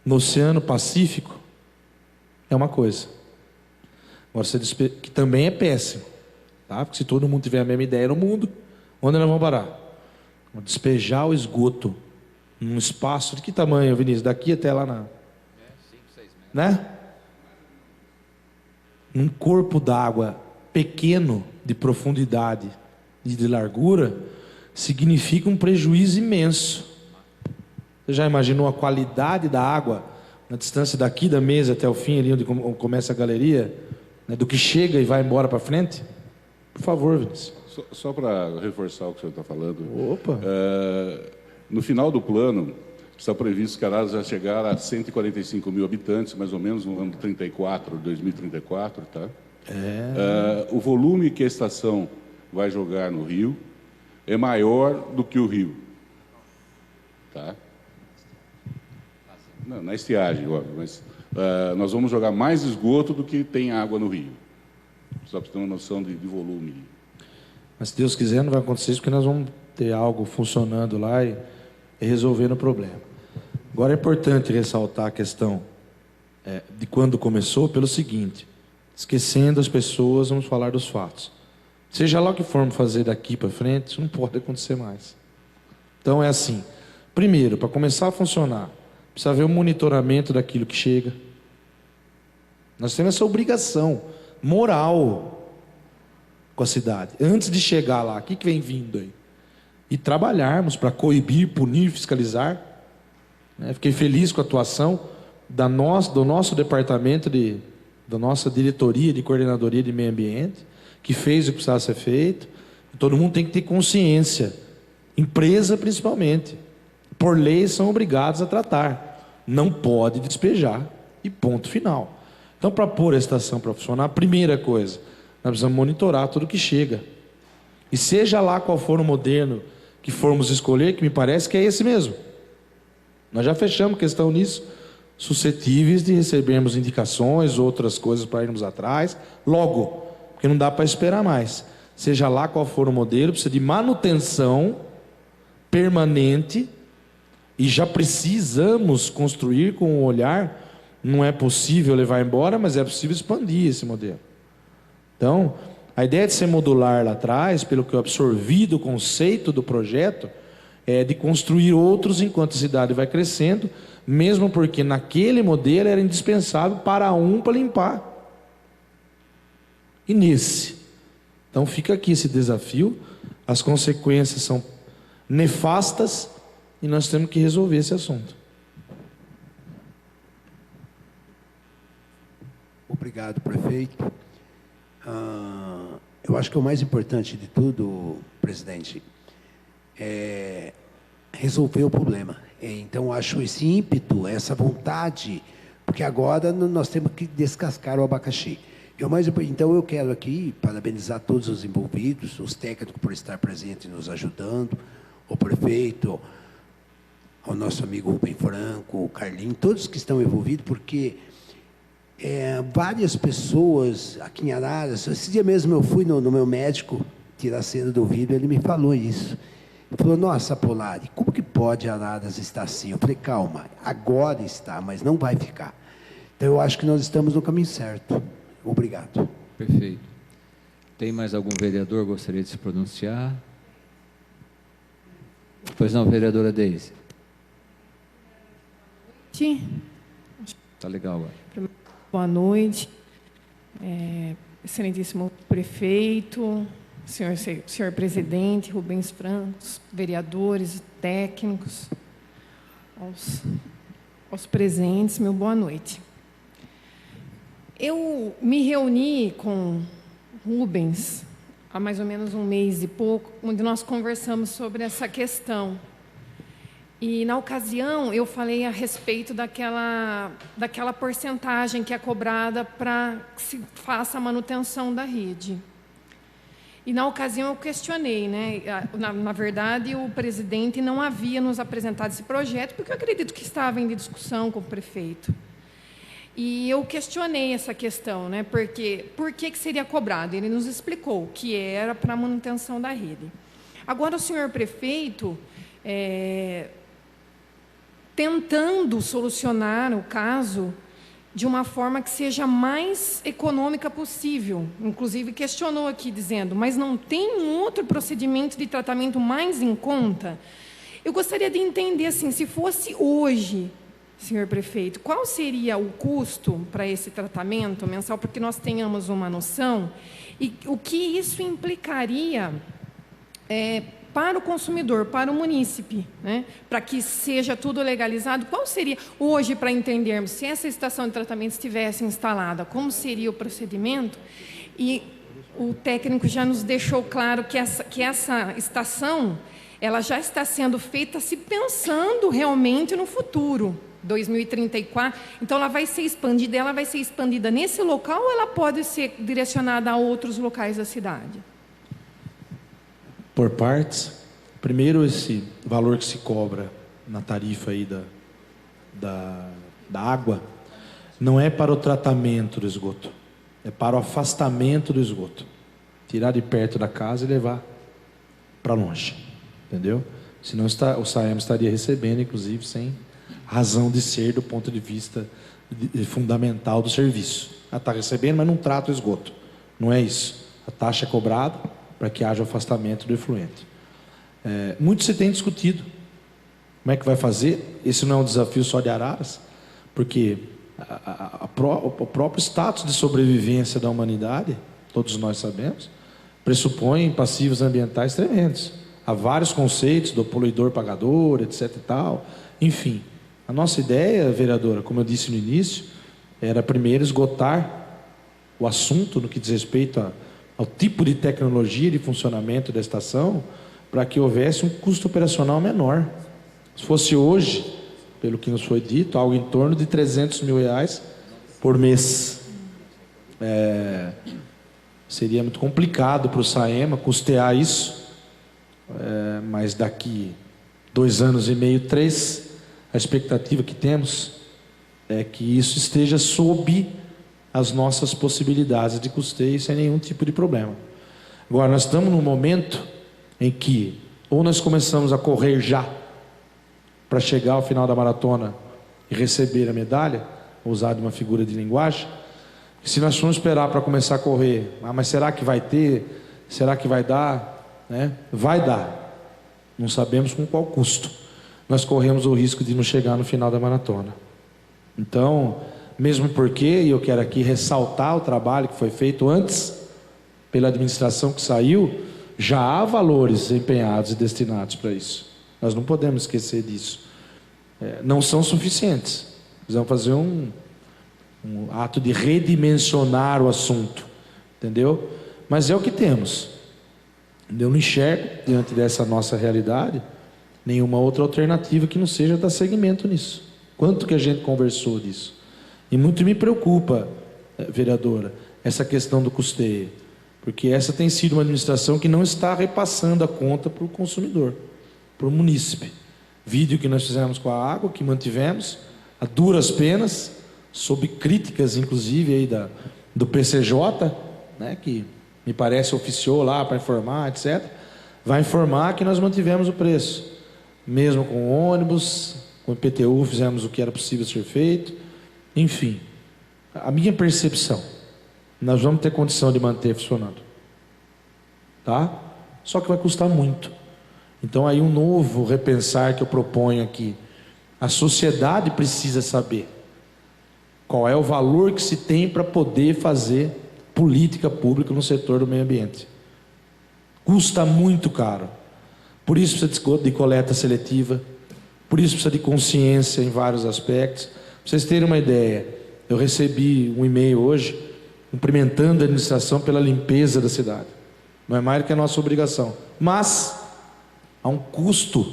no Oceano Pacífico, é uma coisa. Agora, que também é péssimo, tá? Porque se todo mundo tiver a mesma ideia no mundo, onde nós vamos parar? Despejar o esgoto num espaço de que tamanho, Vinícius? Daqui até lá na... 5, 6 metros. Né? Num corpo d'água pequeno, de profundidade e de largura, significa um prejuízo imenso. Você já imaginou a qualidade da água na distância daqui da mesa até o fim, ali onde começa a galeria, né, do que chega e vai embora para frente? Por favor, Vinícius. Só para reforçar o que o senhor está falando. Opa! No final do plano, está previsto que Araras vai chegar a 145 mil habitantes, mais ou menos, no ano 2034, tá? O volume que a estação vai jogar no rio é maior do que o rio. Tá? Não, na estiagem, óbvio, mas nós vamos jogar mais esgoto do que tem água no rio. Só para ter uma noção de volume. Mas se Deus quiser, não vai acontecer isso, porque nós vamos ter algo funcionando lá e resolvendo o problema. Agora é importante ressaltar a questão de quando começou, pelo seguinte: esquecendo as pessoas, vamos falar dos fatos. Seja lá o que formos fazer daqui para frente, isso não pode acontecer mais. Então é assim: primeiro, para começar a funcionar, precisa haver um monitoramento daquilo que chega. Nós temos essa obrigação moral com a cidade. Antes de chegar lá, o que vem vindo aí? E trabalharmos para coibir, punir, fiscalizar. Fiquei feliz com a atuação do nosso departamento, da nossa diretoria de coordenadoria de meio ambiente, que fez o que precisava ser feito. Todo mundo tem que ter consciência, empresa principalmente. Por lei são obrigados a tratar, não pode despejar, e ponto final. Então, para pôr a estação para funcionar, a primeira coisa, nós precisamos monitorar tudo que chega. E seja lá qual for o modelo que formos escolher, que me parece que é esse mesmo. Nós já fechamos questão nisso, suscetíveis de recebermos indicações, outras coisas para irmos atrás, logo, porque não dá para esperar mais. Seja lá qual for o modelo, precisa de manutenção permanente, e já precisamos construir com um olhar. Não é possível levar embora, mas é possível expandir esse modelo. Então, a ideia de ser modular lá atrás, pelo que eu absorvi do conceito do projeto, é de construir outros enquanto a cidade vai crescendo, mesmo porque naquele modelo era indispensável para limpar. E nesse. Então fica aqui esse desafio, as consequências são nefastas e nós temos que resolver esse assunto. Obrigado, prefeito. Eu acho que o mais importante de tudo, presidente, é resolver o problema. Então, acho esse ímpeto, essa vontade, porque agora nós temos que descascar o abacaxi. Então, eu quero aqui parabenizar todos os envolvidos, os técnicos por estar presentes nos ajudando, o prefeito, o nosso amigo Rubem Franco, o Carlinhos, todos que estão envolvidos, porque várias pessoas aqui em Araras, esse dia mesmo eu fui no meu médico tirar a cera do ouvido, ele me falou isso. Ele falou: nossa, Polari, como que pode Araras estar assim? Eu falei: calma, agora está, mas não vai ficar. Então, eu acho que nós estamos no caminho certo. Obrigado. Perfeito. Tem mais algum vereador que gostaria de se pronunciar? Pois não, vereadora Deise. Está legal agora. Boa noite, excelentíssimo prefeito, senhor presidente, Rubens Franco, vereadores, técnicos, aos presentes, meu boa noite. Eu me reuni com Rubens há mais ou menos um mês e pouco, onde nós conversamos sobre essa questão. E, na ocasião, eu falei a respeito daquela porcentagem que é cobrada para que se faça a manutenção da rede. E, na ocasião, eu questionei, né? Na verdade, o presidente não havia nos apresentado esse projeto, porque eu acredito que estava em discussão com o prefeito. E eu questionei essa questão, né? Porque por que seria cobrado? Ele nos explicou que era para a manutenção da rede. Agora, o senhor prefeito, tentando solucionar o caso de uma forma que seja mais econômica possível. Inclusive, questionou aqui, dizendo: mas não tem um outro procedimento de tratamento mais em conta? Eu gostaria de entender, assim, se fosse hoje, senhor prefeito, qual seria o custo para esse tratamento mensal, para que nós tenhamos uma noção, e o que isso implicaria para o consumidor, para o munícipe, né? Para que seja tudo legalizado. Qual seria, hoje, para entendermos, se essa estação de tratamento estivesse instalada, como seria o procedimento? E o técnico já nos deixou claro que essa estação, ela já está sendo feita se pensando realmente no futuro, 2034. Então, ela vai ser expandida nesse local ou ela pode ser direcionada a outros locais da cidade? Por partes. Primeiro, esse valor que se cobra na tarifa aí da água não é para o tratamento do esgoto, é para o afastamento do esgoto. Tirar de perto da casa e levar para longe. Entendeu? Senão o SAEMA estaria recebendo, inclusive, sem razão de ser do ponto de vista fundamental do serviço. Ela está recebendo, mas não trata o esgoto. Não é isso. A taxa é cobrada para que haja afastamento do efluente. Muito se tem discutido. Como é que vai fazer? Esse não é um desafio só de Araras, porque o próprio status de sobrevivência da humanidade, todos nós sabemos, pressupõe passivos ambientais tremendos. Há vários conceitos do poluidor-pagador, etc. e tal. Enfim, a nossa ideia, vereadora, como eu disse no início, era primeiro esgotar o assunto no que diz respeito ao tipo de tecnologia de funcionamento da estação, para que houvesse um custo operacional menor. Se fosse hoje, pelo que nos foi dito, algo em torno de R$300 mil por mês. Seria muito complicado para o SAEMA custear isso, mas daqui 2 anos e meio, 3, a expectativa que temos é que isso esteja sob as nossas possibilidades de custeio sem nenhum tipo de problema. Agora, nós estamos num momento em que ou nós começamos a correr já para chegar ao final da maratona e receber a medalha, usar uma figura de linguagem, e se nós formos esperar para começar a correr, mas será que vai ter? Será que vai dar? Vai dar. Não sabemos com qual custo. Nós corremos o risco de não chegar no final da maratona. Então, mesmo porque, e eu quero aqui ressaltar o trabalho que foi feito antes, pela administração que saiu, já há valores empenhados e destinados para isso. Nós não podemos esquecer disso. Não são suficientes. Precisamos fazer um ato de redimensionar o assunto. Entendeu? Mas é o que temos. Eu não enxergo, diante dessa nossa realidade, nenhuma outra alternativa que não seja dar seguimento nisso. Quanto que a gente conversou disso? E muito me preocupa, vereadora, essa questão do custeio, porque essa tem sido uma administração que não está repassando a conta para o consumidor, para o munícipe. Vídeo que nós fizemos com a água, que mantivemos, a duras penas, sob críticas, inclusive, aí do PCJ, que me parece oficiou lá para informar, etc., vai informar que nós mantivemos o preço. Mesmo com o ônibus, com o IPTU, fizemos o que era possível ser feito. Enfim, a minha percepção, nós vamos ter condição de manter funcionando. Tá? Só que vai custar muito. Então, aí um novo repensar que eu proponho aqui. A sociedade precisa saber qual é o valor que se tem para poder fazer política pública no setor do meio ambiente. Custa muito caro. Por isso precisa de coleta seletiva, por isso precisa de consciência em vários aspectos. Para vocês terem uma ideia, eu recebi um e-mail hoje cumprimentando a administração pela limpeza da cidade. Não é mais do que a nossa obrigação. Mas há um custo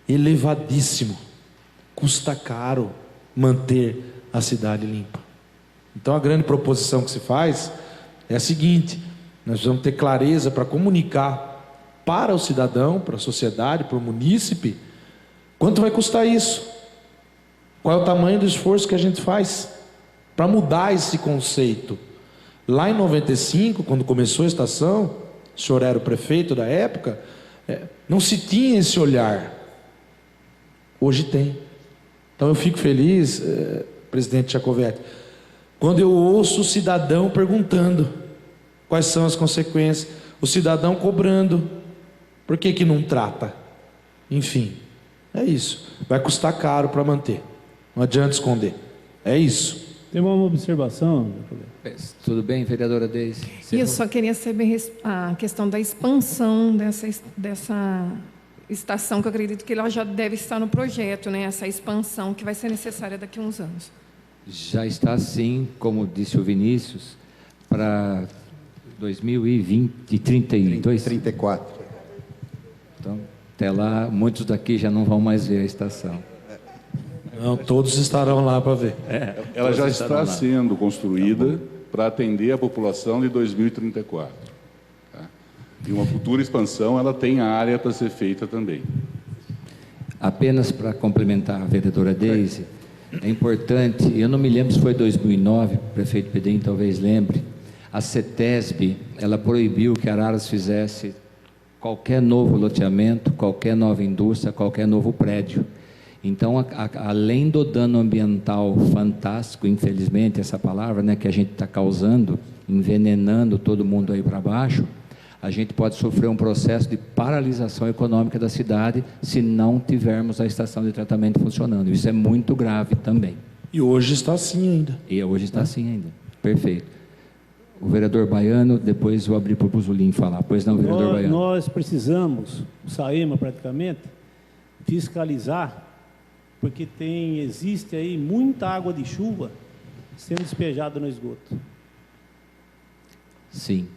elevadíssimo. Custa caro manter a cidade limpa. Então a grande proposição que se faz é a seguinte: nós vamos ter clareza para comunicar para o cidadão, para a sociedade, para o munícipe, quanto vai custar isso? Qual é o tamanho do esforço que a gente faz para mudar esse conceito? Lá em 95, quando começou a estação, o senhor era o prefeito da época, não se tinha esse olhar. Hoje tem. Então eu fico feliz, presidente Jacovetti, quando eu ouço o cidadão perguntando quais são as consequências, o cidadão cobrando, por que não trata? Enfim, é isso. Vai custar caro para manter, não adianta esconder, é isso. Tem uma observação. Tudo bem, vereadora Deise? E eu só queria saber a questão da expansão dessa estação, que eu acredito que ela já deve estar no projeto, né? Essa expansão que vai ser necessária daqui a uns anos. Já está sim, como disse o Vinícius, para 2032. 34. Então, até lá, muitos daqui já não vão mais ver a estação. Não, todos estarão lá para ver. Ela já está sendo construída para atender a população de 2034. Tá? E uma futura expansão, ela tem área para ser feita também. Apenas para complementar a vereadora Deise, é importante, eu não me lembro se foi 2009, o prefeito Pedrinho talvez lembre, a CETESB, ela proibiu que Araras fizesse qualquer novo loteamento, qualquer nova indústria, qualquer novo prédio. Então, além do dano ambiental fantástico, infelizmente, essa palavra, né, que a gente está causando, envenenando todo mundo aí para baixo, a gente pode sofrer um processo de paralisação econômica da cidade se não tivermos a estação de tratamento funcionando. Isso é muito grave também. E hoje está assim ainda. E hoje está assim ainda. Perfeito. O vereador Baiano, depois vou abrir para o Buzulim falar. Pois não, vereador Baiano. Nós precisamos, o SAEMA praticamente, fiscalizar, porque existe aí muita água de chuva sendo despejada no esgoto. Sim.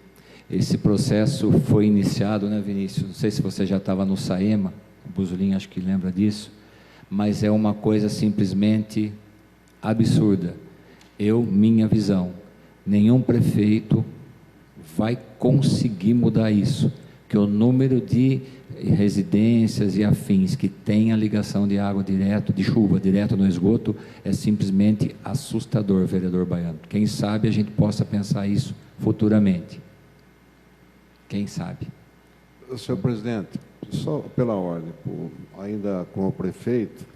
Esse processo foi iniciado, né, Vinícius? Não sei se você já estava no SAEMA, o Buzulim acho que lembra disso, mas é uma coisa simplesmente absurda. Minha visão, nenhum prefeito vai conseguir mudar isso, que o número de residências e afins que tem a ligação de água direto, de chuva direto no esgoto, é simplesmente assustador, vereador Baiano. Quem sabe a gente possa pensar isso futuramente. Quem sabe? Senhor presidente, só pela ordem, ainda com o prefeito,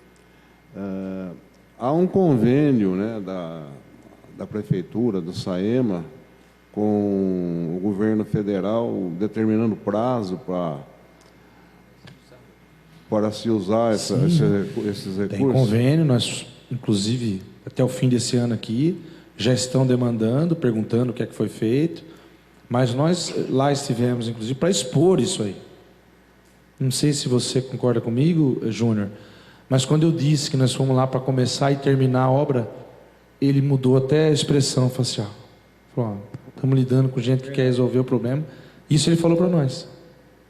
há um convênio, né, da prefeitura, do SAEMA, com o governo federal, determinando prazo para se usar esses recursos. Tem convênio, nós, inclusive, até o fim desse ano aqui, já estão demandando, perguntando o que é que foi feito, mas nós lá estivemos, inclusive, para expor isso aí. Não sei se você concorda comigo, Júnior, mas quando eu disse que nós fomos lá para começar e terminar a obra, ele mudou até a expressão facial. Falou, estamos lidando com gente que quer resolver o problema. Isso ele falou para nós.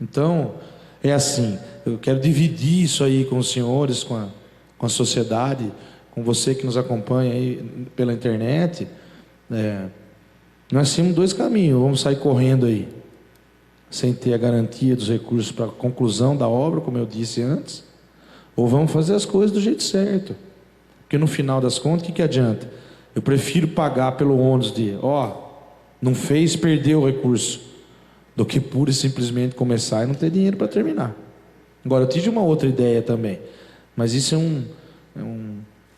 Então, é assim, eu quero dividir isso aí com os senhores, com a sociedade, com você que nos acompanha aí pela internet. Nós temos dois caminhos: vamos sair correndo aí, sem ter a garantia dos recursos para a conclusão da obra, como eu disse antes, ou vamos fazer as coisas do jeito certo. Porque no final das contas, o que adianta? Eu prefiro pagar pelo ônus de, não fez, perdeu o recurso, do que pura e simplesmente começar e não ter dinheiro para terminar. Agora, eu tive uma outra ideia também, mas isso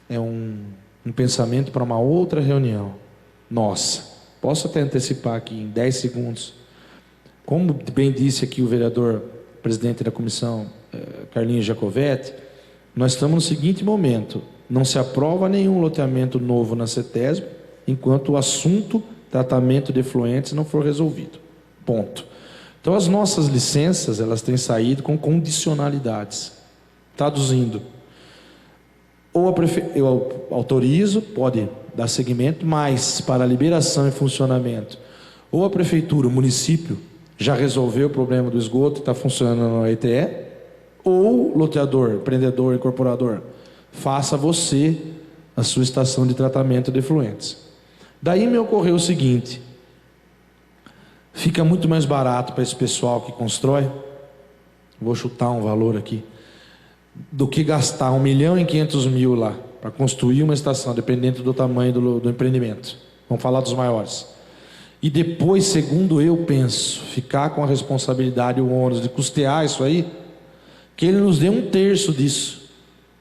é um pensamento para uma outra reunião. Nossa, posso até antecipar aqui em 10 segundos. Como bem disse aqui o vereador, presidente da comissão, Carlinhos Jacovetti, nós estamos no seguinte momento: não se aprova nenhum loteamento novo na CETESB enquanto o assunto tratamento de efluentes não for resolvido. Ponto. Então, as nossas licenças, elas têm saído com condicionalidades. Traduzindo, eu autorizo, pode dar seguimento, mas para a liberação e funcionamento, ou a prefeitura, o município, já resolveu o problema do esgoto, está funcionando no ETE, ou o loteador, empreendedor, incorporador, faça você a sua estação de tratamento de efluentes. Daí me ocorreu o seguinte: fica muito mais barato para esse pessoal que constrói, vou chutar um valor aqui, do que gastar 1.500.000 lá para construir uma estação, dependendo do tamanho do empreendimento. Vamos falar dos maiores. E depois, segundo eu penso, ficar com a responsabilidade e o ônus de custear isso aí, que ele nos dê 1/3 disso,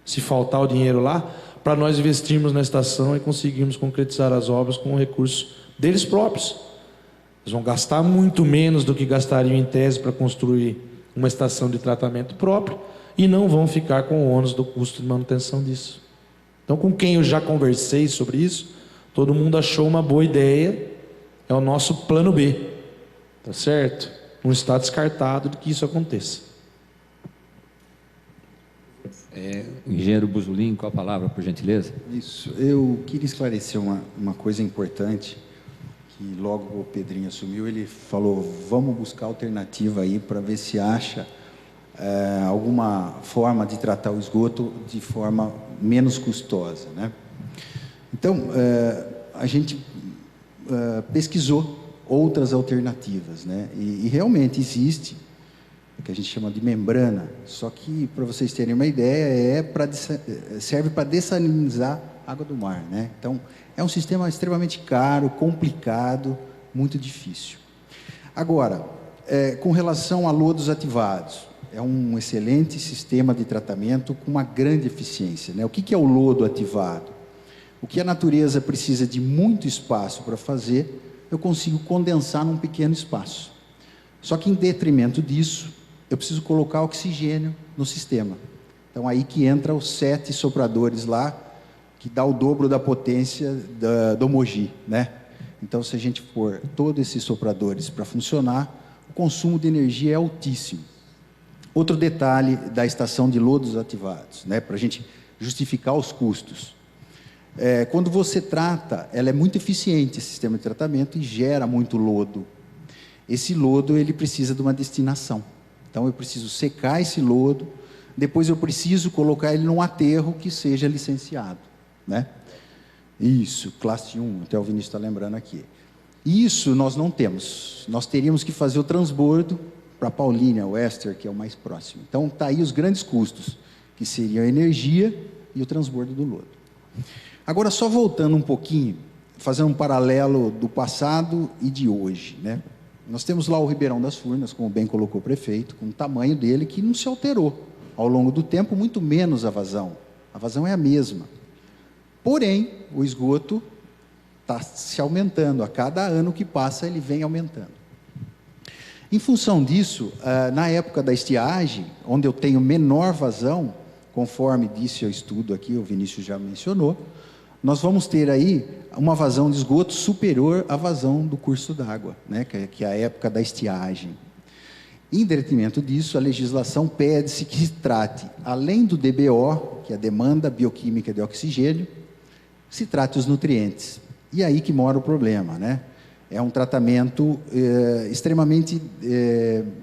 se faltar o dinheiro lá, para nós investirmos na estação e conseguirmos concretizar as obras com o recurso deles próprios. Eles vão gastar muito menos do que gastariam em tese para construir uma estação de tratamento próprio e não vão ficar com o ônus do custo de manutenção disso. Então, com quem eu já conversei sobre isso, Todo mundo achou uma boa ideia, é o nosso plano B, tá certo? Não está descartado de que isso aconteça. O engenheiro Buzolin, com a palavra, por gentileza. Isso, eu queria esclarecer uma coisa importante, que logo o Pedrinho assumiu, ele falou, vamos buscar alternativa aí para ver se acha alguma forma de tratar o esgoto de forma menos custosa, né? Então, a gente pesquisou outras alternativas, né? E realmente existe o que a gente chama de membrana, só que, para vocês terem uma ideia, serve para dessalinizar a água do mar, né? Então, é um sistema extremamente caro, complicado, muito difícil. Agora, com relação a lodos ativados, é um excelente sistema de tratamento com uma grande eficiência, né? O que é o lodo ativado? O que a natureza precisa de muito espaço para fazer, eu consigo condensar num pequeno espaço. Só que, em detrimento disso, eu preciso colocar oxigênio no sistema. Então, aí que entra os 7 sopradores lá, que dá o dobro da potência do Mogi, né? Então, se a gente for todos esses sopradores para funcionar, o consumo de energia é altíssimo. Outro detalhe da estação de lodos ativados, né, para a gente justificar os custos. Quando você trata, ela é muito eficiente, esse sistema de tratamento, e gera muito lodo. Esse lodo, ele precisa de uma destinação. Então, eu preciso secar esse lodo, depois eu preciso colocar ele num aterro que seja licenciado, né? Isso, classe 1, até o Vinícius está lembrando aqui. Isso nós não temos. Nós teríamos que fazer o transbordo para Paulínia, o Éster, que é o mais próximo. Então, está aí os grandes custos, que seriam a energia e o transbordo do lodo. Agora, só voltando um pouquinho, fazendo um paralelo do passado e de hoje, né? Nós temos lá o Ribeirão das Furnas, como bem colocou o prefeito, com o tamanho dele que não se alterou. Ao longo do tempo, muito menos a vazão. A vazão é a mesma. Porém, o esgoto está se aumentando. A cada ano que passa, ele vem aumentando. Em função disso, na época da estiagem, onde eu tenho menor vazão, conforme disse o estudo aqui, o Vinícius já mencionou, nós vamos ter aí uma vazão de esgoto superior à vazão do curso d'água, né, que é a época da estiagem. Em detrimento disso, a legislação pede-se que se trate, além do DBO, que é a demanda bioquímica de oxigênio, se trate os nutrientes. E aí que mora o problema, né? É um tratamento extremamente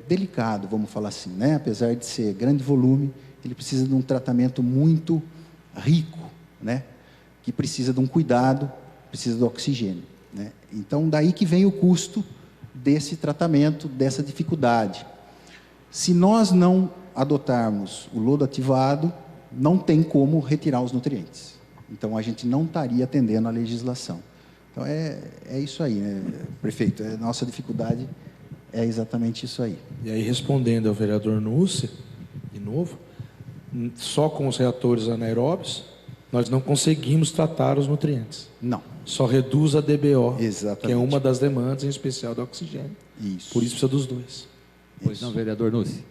delicado, vamos falar assim, né? Apesar de ser grande volume, ele precisa de um tratamento muito rico, né? Que precisa de um cuidado, precisa do oxigênio, né? Então, daí que vem o custo desse tratamento, dessa dificuldade. Se nós não adotarmos o lodo ativado, não tem como retirar os nutrientes. Então, a gente não estaria atendendo a legislação. Então, é isso aí, né, prefeito? A nossa dificuldade é exatamente isso aí. E aí, respondendo ao vereador Núcia, de novo, só com os reatores anaeróbios, nós não conseguimos tratar os nutrientes. Não. Só reduz a DBO, exatamente, que é uma das demandas, em especial do oxigênio. Isso. Por isso precisa dos dois. Pois não, vereador Núcia.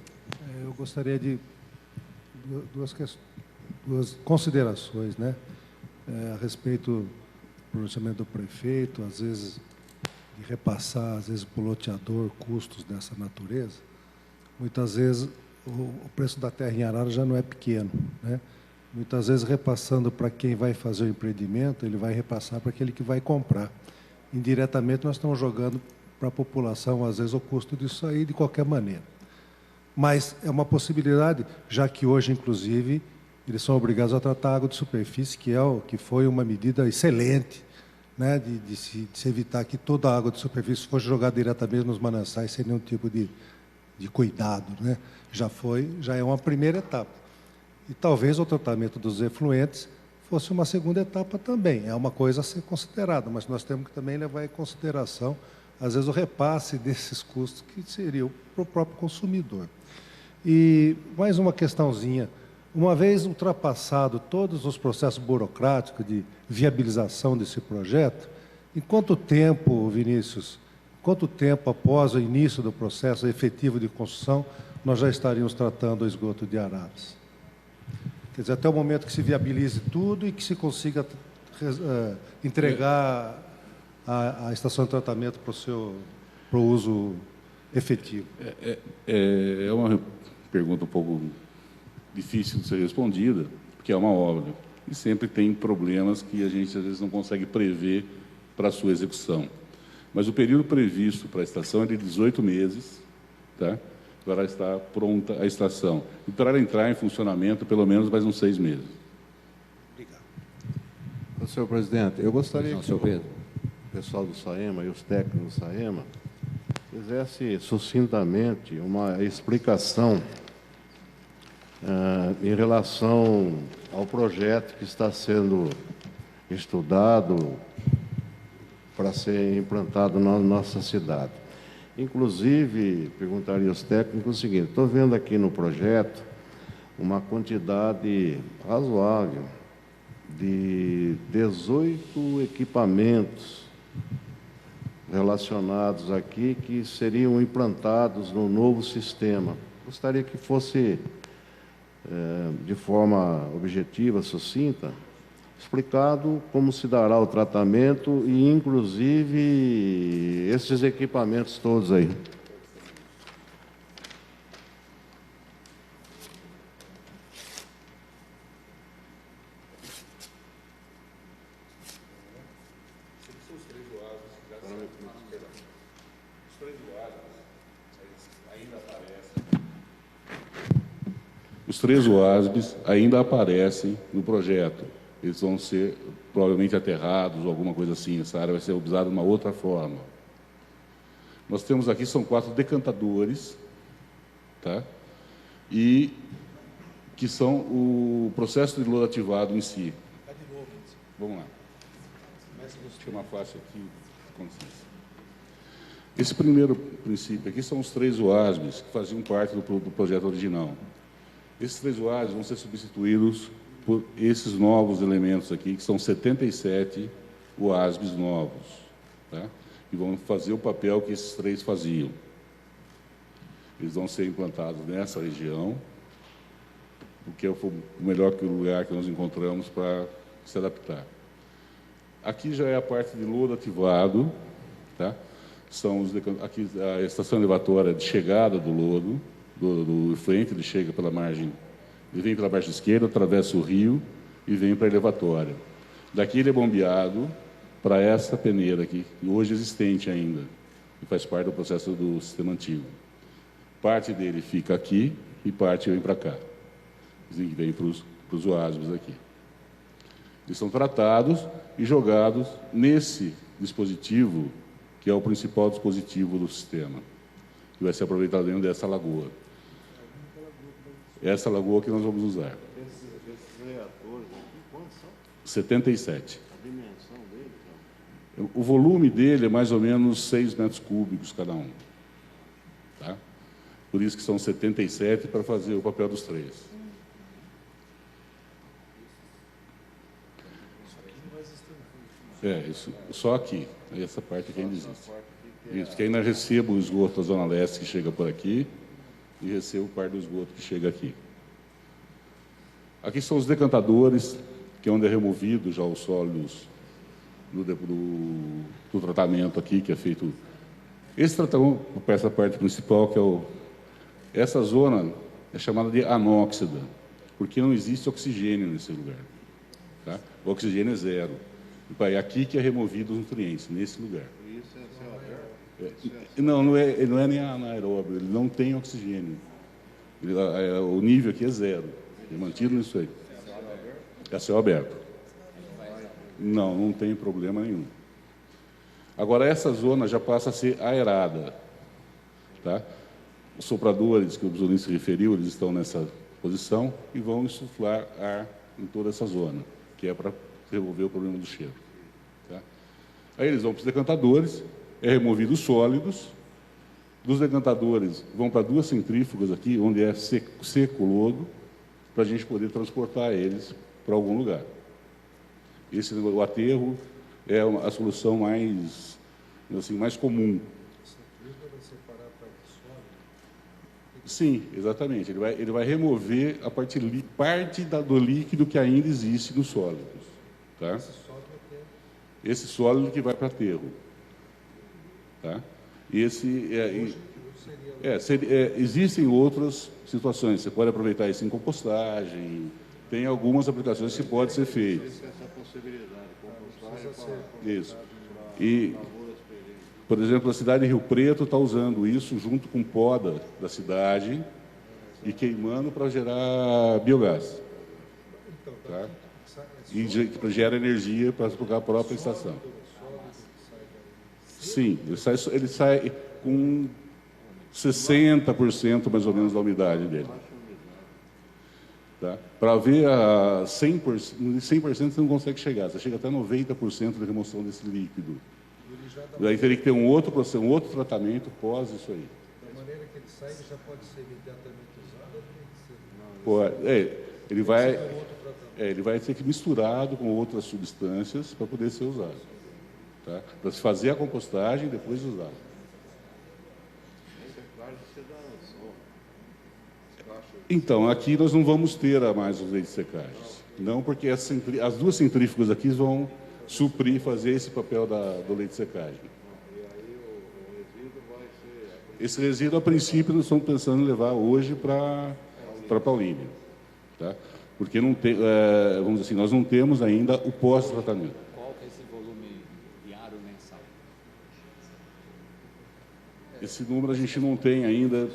Eu gostaria de duas considerações, né? A respeito do pronunciamento do prefeito, às vezes de repassar, às vezes para o loteador, custos dessa natureza. Muitas vezes o preço da terra em Arara já não é pequeno, né? Muitas vezes repassando para quem vai fazer o empreendimento, ele vai repassar para aquele que vai comprar. Indiretamente nós estamos jogando para a população, às vezes, o custo disso aí de qualquer maneira. Mas é uma possibilidade, já que hoje, inclusive, eles são obrigados a tratar a água de superfície, que foi uma medida excelente, né, de se evitar que toda a água de superfície fosse jogada diretamente nos mananciais sem nenhum tipo de cuidado, né? Já é uma primeira etapa. E talvez o tratamento dos efluentes fosse uma segunda etapa também. É uma coisa a ser considerada, mas nós temos que também levar em consideração, às vezes, o repasse desses custos que seriam para o próprio consumidor. E mais uma questãozinha. Uma vez ultrapassado todos os processos burocráticos de viabilização desse projeto, em quanto tempo, Vinícius, quanto tempo após o início do processo efetivo de construção, nós já estaríamos tratando o esgoto de Araras? Quer dizer, até o momento que se viabilize tudo e que se consiga entregar a estação de tratamento para o uso efetivo? É uma pergunta um pouco difícil de ser respondida, porque é uma obra. E sempre tem problemas que a gente, às vezes, não consegue prever para a sua execução. Mas o período previsto para a estação é de 18 meses, tá? Para estar pronta a estação. E para ela entrar em funcionamento, pelo menos mais uns 6 meses. Obrigado. Senhor presidente, eu gostaria que senhor Pedro. o pessoal do SAEMA e os técnicos do SAEMA fizesse sucintamente uma explicação em relação ao projeto que está sendo estudado para ser implantado na nossa cidade. Inclusive, perguntaria aos técnicos o seguinte: estou vendo aqui no projeto uma quantidade razoável de 18 equipamentos relacionados aqui que seriam implantados no novo sistema. Gostaria que fosse, de forma objetiva, sucinta, explicado como se dará o tratamento e, inclusive, esses equipamentos todos aí. Os 3 OASBs ainda aparecem no projeto. Eles vão ser provavelmente aterrados ou alguma coisa assim. Essa área vai ser usada de uma outra forma. Nós temos aqui, são 4 decantadores, tá? E que são o processo de lodo ativado em si. Vamos lá. Deixa eu uma faixa aqui, com licença. Esse primeiro princípio aqui são os 3 OASBs que faziam parte do projeto original. Esses 3 OASBs vão ser substituídos por esses novos elementos aqui, que são 77 OASBs novos, tá? E vão fazer o papel que esses 3 faziam. Eles vão ser implantados nessa região, o que é o melhor lugar que nós encontramos para se adaptar. Aqui já é a parte de lodo ativado, tá? São aqui a estação elevatória de chegada do lodo, do frente, ele chega pela margem, ele vem pela margem esquerda, atravessa o rio e vem para a elevatória. Daqui ele é bombeado para essa peneira aqui, hoje existente ainda, que faz parte do processo do sistema antigo. Parte dele fica aqui e parte vem para cá. Vem para os OASBs aqui. Eles são tratados e jogados nesse dispositivo, que é o principal dispositivo do sistema, que vai ser aproveitado dentro dessa lagoa. Essa lagoa que nós vamos usar. Esses reatores aqui, quantos são? 77. A dimensão dele? Então? O volume dele é mais ou menos 6 metros cúbicos cada um. Tá? Por isso que são 77 para fazer o papel dos 3. Isso, só aqui. Essa parte aqui ainda existe. Isso, que ainda recebo o esgoto da Zona Leste que chega por aqui e recebo parte do esgoto que chega aqui. Aqui são os decantadores, que é onde é removido já os sólidos do tratamento aqui, que é feito... Esse tratamento, para essa parte principal, que é essa zona é chamada de anóxida, porque não existe oxigênio nesse lugar. Tá? O oxigênio é 0. É aqui que é removido os nutrientes, nesse lugar. Isso é céu aberto? Não é nem anaeróbio, ele não tem oxigênio. O nível aqui é 0. É mantido nisso aí. É céu aberto. Não tem problema nenhum. Agora, essa zona já passa a ser aerada. Tá? Os sopradores que o Busolini se referiu, eles estão nessa posição e vão insuflar ar em toda essa zona, que é para resolver o problema do cheiro. Tá? Aí eles vão para os decantadores, é removido os sólidos, dos decantadores vão para 2 centrífugas aqui, onde é seco o lodo, para a gente poder transportar eles para algum lugar. O aterro é a solução mais comum. Sim, exatamente. Ele vai remover a parte do líquido que ainda existe nos sólidos. Tá? Esse sólido esse sólido que vai para aterro. Tá? Existem outras situações. Você pode aproveitar isso em compostagem. Tem algumas aplicações que pode ser feito. Isso. E, por exemplo, a cidade de Rio Preto está usando isso junto com poda da cidade e queimando para gerar biogás. Tá? E gera energia para a própria estação. Sim, ele sai com 60% mais ou menos da umidade dele. Tá? Para ver a 100% você não consegue chegar, você chega até 90% da remoção desse líquido. Daí teria que ter um outro processo, um outro tratamento pós isso aí. Da maneira que ele sai, ele já pode ser imediatamente usado? Ele vai ser misturado com outras substâncias para poder ser usado. Tá? Para se fazer a compostagem e depois usar. Então, aqui nós não vamos ter mais os leitos de secagem. Não, porque as duas centrífugas aqui vão suprir, fazer esse papel do leite de secagem. Esse resíduo, a princípio, nós estamos pensando em levar hoje para Paulínia. Tá? Porque não tem, vamos dizer assim, nós não temos ainda o pós-tratamento. Qual que é esse volume diário mensal? Esse número a gente não tem ainda.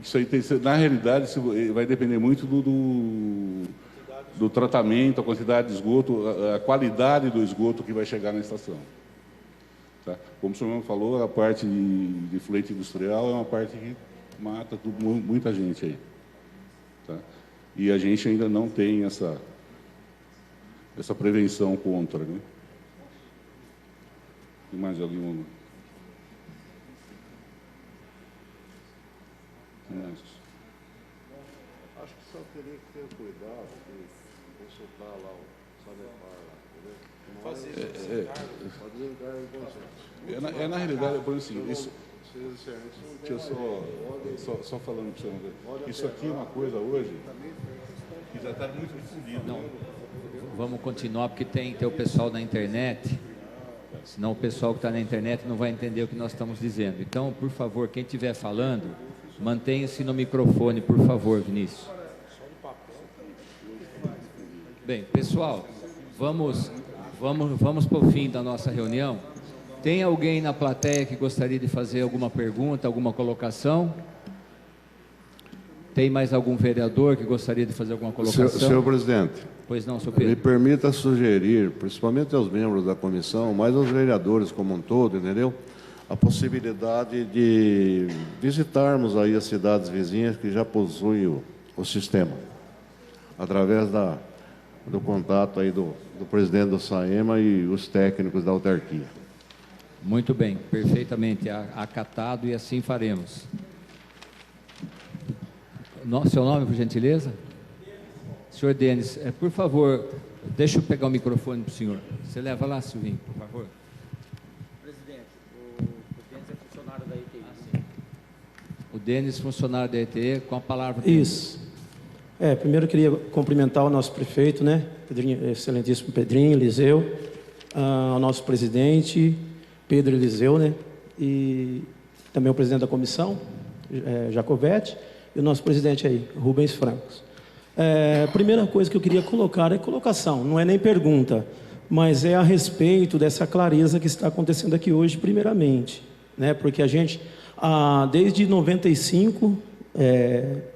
Isso aí na realidade, isso vai depender muito do tratamento, a quantidade de esgoto, a qualidade do esgoto que vai chegar na estação. Tá? Como o senhor mesmo falou, a parte de fluente industrial é uma parte que mata muita gente aí. Tá? E a gente ainda não tem essa prevenção contra. Né? Tem mais algum? Acho que só teria que ter cuidado de consultar lá o Sanepar lá, Na realidade, por assim, isso. Deixa eu só falando para você. Isso aqui é uma coisa hoje que já está muito difundida. Não, vamos continuar porque tem o pessoal na internet. Senão o pessoal que está na internet não vai entender o que nós estamos dizendo. Então, por favor, quem estiver falando, mantenha-se no microfone, por favor, Vinícius. Bem, pessoal, vamos para o fim da nossa reunião. Tem alguém na plateia que gostaria de fazer alguma pergunta, alguma colocação? Tem mais algum vereador que gostaria de fazer alguma colocação? Senhor presidente. Pois não, senhor Pedro. Me permita sugerir, principalmente aos membros da comissão, mas aos vereadores como um todo, entendeu? A possibilidade de visitarmos aí as cidades vizinhas que já possuem o sistema, através do contato aí do presidente do SAEMA e os técnicos da autarquia. Muito bem, perfeitamente acatado e assim faremos. Seu nome, por gentileza? Senhor Denis, por favor, deixa eu pegar o microfone para o senhor. Você leva lá, Silvinho, por favor. Presidente, o Denis é funcionário da ETE. O Denis, funcionário da ETE, com a palavra. Isso. Primeiro eu queria cumprimentar o nosso prefeito, né? Excelentíssimo Pedrinho Eliseu, ao nosso presidente, Pedro Eliseu, né? E também o presidente da comissão, Jacovete, e o nosso presidente aí, Rubens Francos. Primeira coisa que eu queria colocar é colocação, não é nem pergunta, mas é a respeito dessa clareza que está acontecendo aqui hoje, primeiramente, né? Porque a gente, desde 95,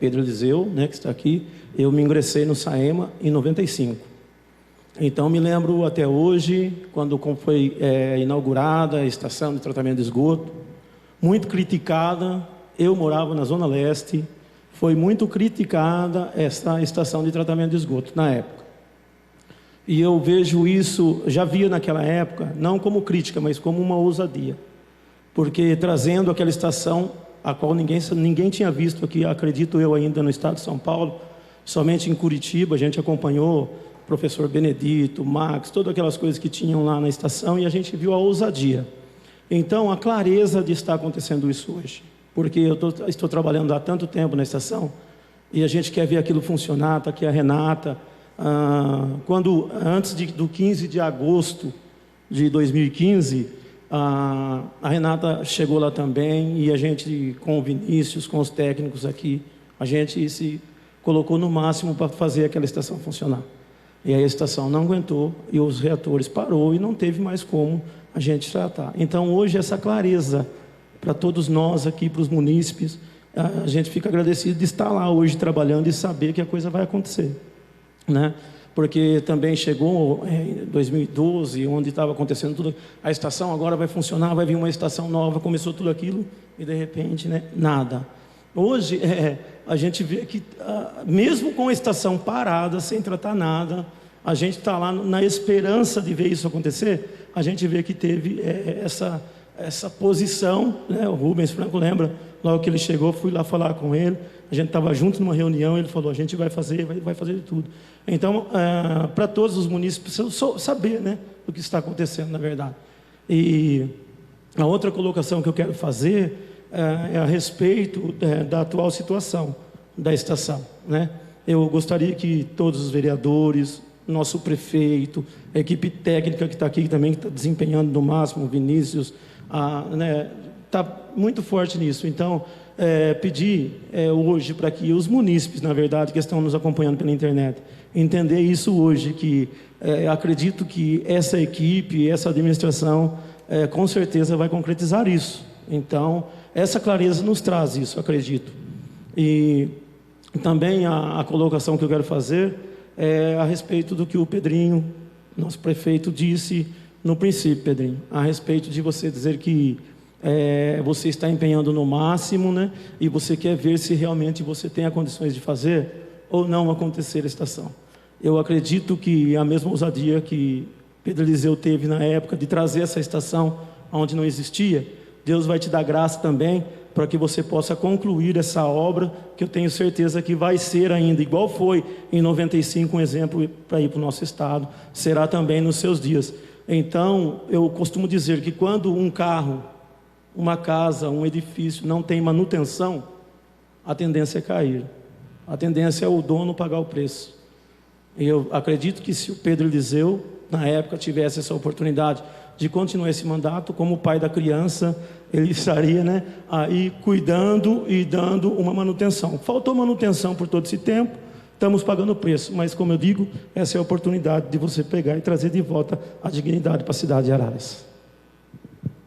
Pedro Eliseu, né, que está aqui, eu me ingressei no SAEMA em 95. Então, me lembro até hoje, quando foi inaugurada a estação de tratamento de esgoto, muito criticada. Eu morava na Zona Leste, foi muito criticada essa estação de tratamento de esgoto na época. E eu vejo isso, já via naquela época, não como crítica, mas como uma ousadia. Porque trazendo aquela estação, a qual ninguém tinha visto aqui, acredito eu ainda no estado de São Paulo, somente em Curitiba, a gente acompanhou professor Benedito, Max, todas aquelas coisas que tinham lá na estação, e a gente viu a ousadia. Então, a clareza de estar acontecendo isso hoje. Porque eu estou trabalhando há tanto tempo na estação, e a gente quer ver aquilo funcionar. Está aqui a Renata. Antes do 15 de agosto de 2015, a Renata chegou lá também e a gente, com o Vinícius, com os técnicos aqui, a gente se colocou no máximo para fazer aquela estação funcionar. E aí a estação não aguentou e os reatores parou e não teve mais como a gente tratar. Então, hoje, essa clareza para todos nós aqui, para os munícipes, a gente fica agradecido de estar lá hoje trabalhando e saber que a coisa vai acontecer, né? Porque também chegou em 2012, onde estava acontecendo tudo, a estação agora vai funcionar, vai vir uma estação nova, começou tudo aquilo e de repente, né, nada. Hoje a gente vê que mesmo com a estação parada, sem tratar nada, a gente está lá na esperança de ver isso acontecer. A gente vê que teve essa posição, né? O Rubens Franco lembra, logo que ele chegou, fui lá falar com ele, a gente estava junto numa reunião, ele falou, a gente vai fazer de tudo. Então, para todos os munícipes, precisam saber, né, o que está acontecendo, na verdade. E a outra colocação que eu quero fazer é a respeito da atual situação da estação, né? Eu gostaria que todos os vereadores, nosso prefeito, a equipe técnica que está aqui também, que está desempenhando no máximo, o Vinícius, né, está muito forte nisso. Então, pedir hoje para que os munícipes, na verdade, que estão nos acompanhando pela internet, entender isso hoje, que acredito que essa equipe, essa administração, com certeza vai concretizar isso. Então, essa clareza nos traz isso, acredito. E também a colocação que eu quero fazer é a respeito do que o Pedrinho, nosso prefeito, disse no princípio, Pedrinho, a respeito de você dizer que você está empenhando no máximo, né? E você quer ver se realmente você tem as condições de fazer ou não acontecer a estação. Eu acredito que a mesma ousadia que Pedro Eliseu teve na época de trazer essa estação onde não existia, Deus vai te dar graça também para que você possa concluir essa obra, que eu tenho certeza que vai ser ainda, igual foi em 95, um exemplo para ir para o nosso estado, será também nos seus dias. Então, eu costumo dizer que quando um carro, uma casa, um edifício não tem manutenção, a tendência é cair. A tendência é o dono pagar o preço. E eu acredito que se o Pedro Eliseu, na época, tivesse essa oportunidade de continuar esse mandato, como pai da criança, ele estaria, né, aí cuidando e dando uma manutenção. Faltou manutenção por todo esse tempo, estamos pagando o preço, mas como eu digo, essa é a oportunidade de você pegar e trazer de volta a dignidade para a cidade de Araras.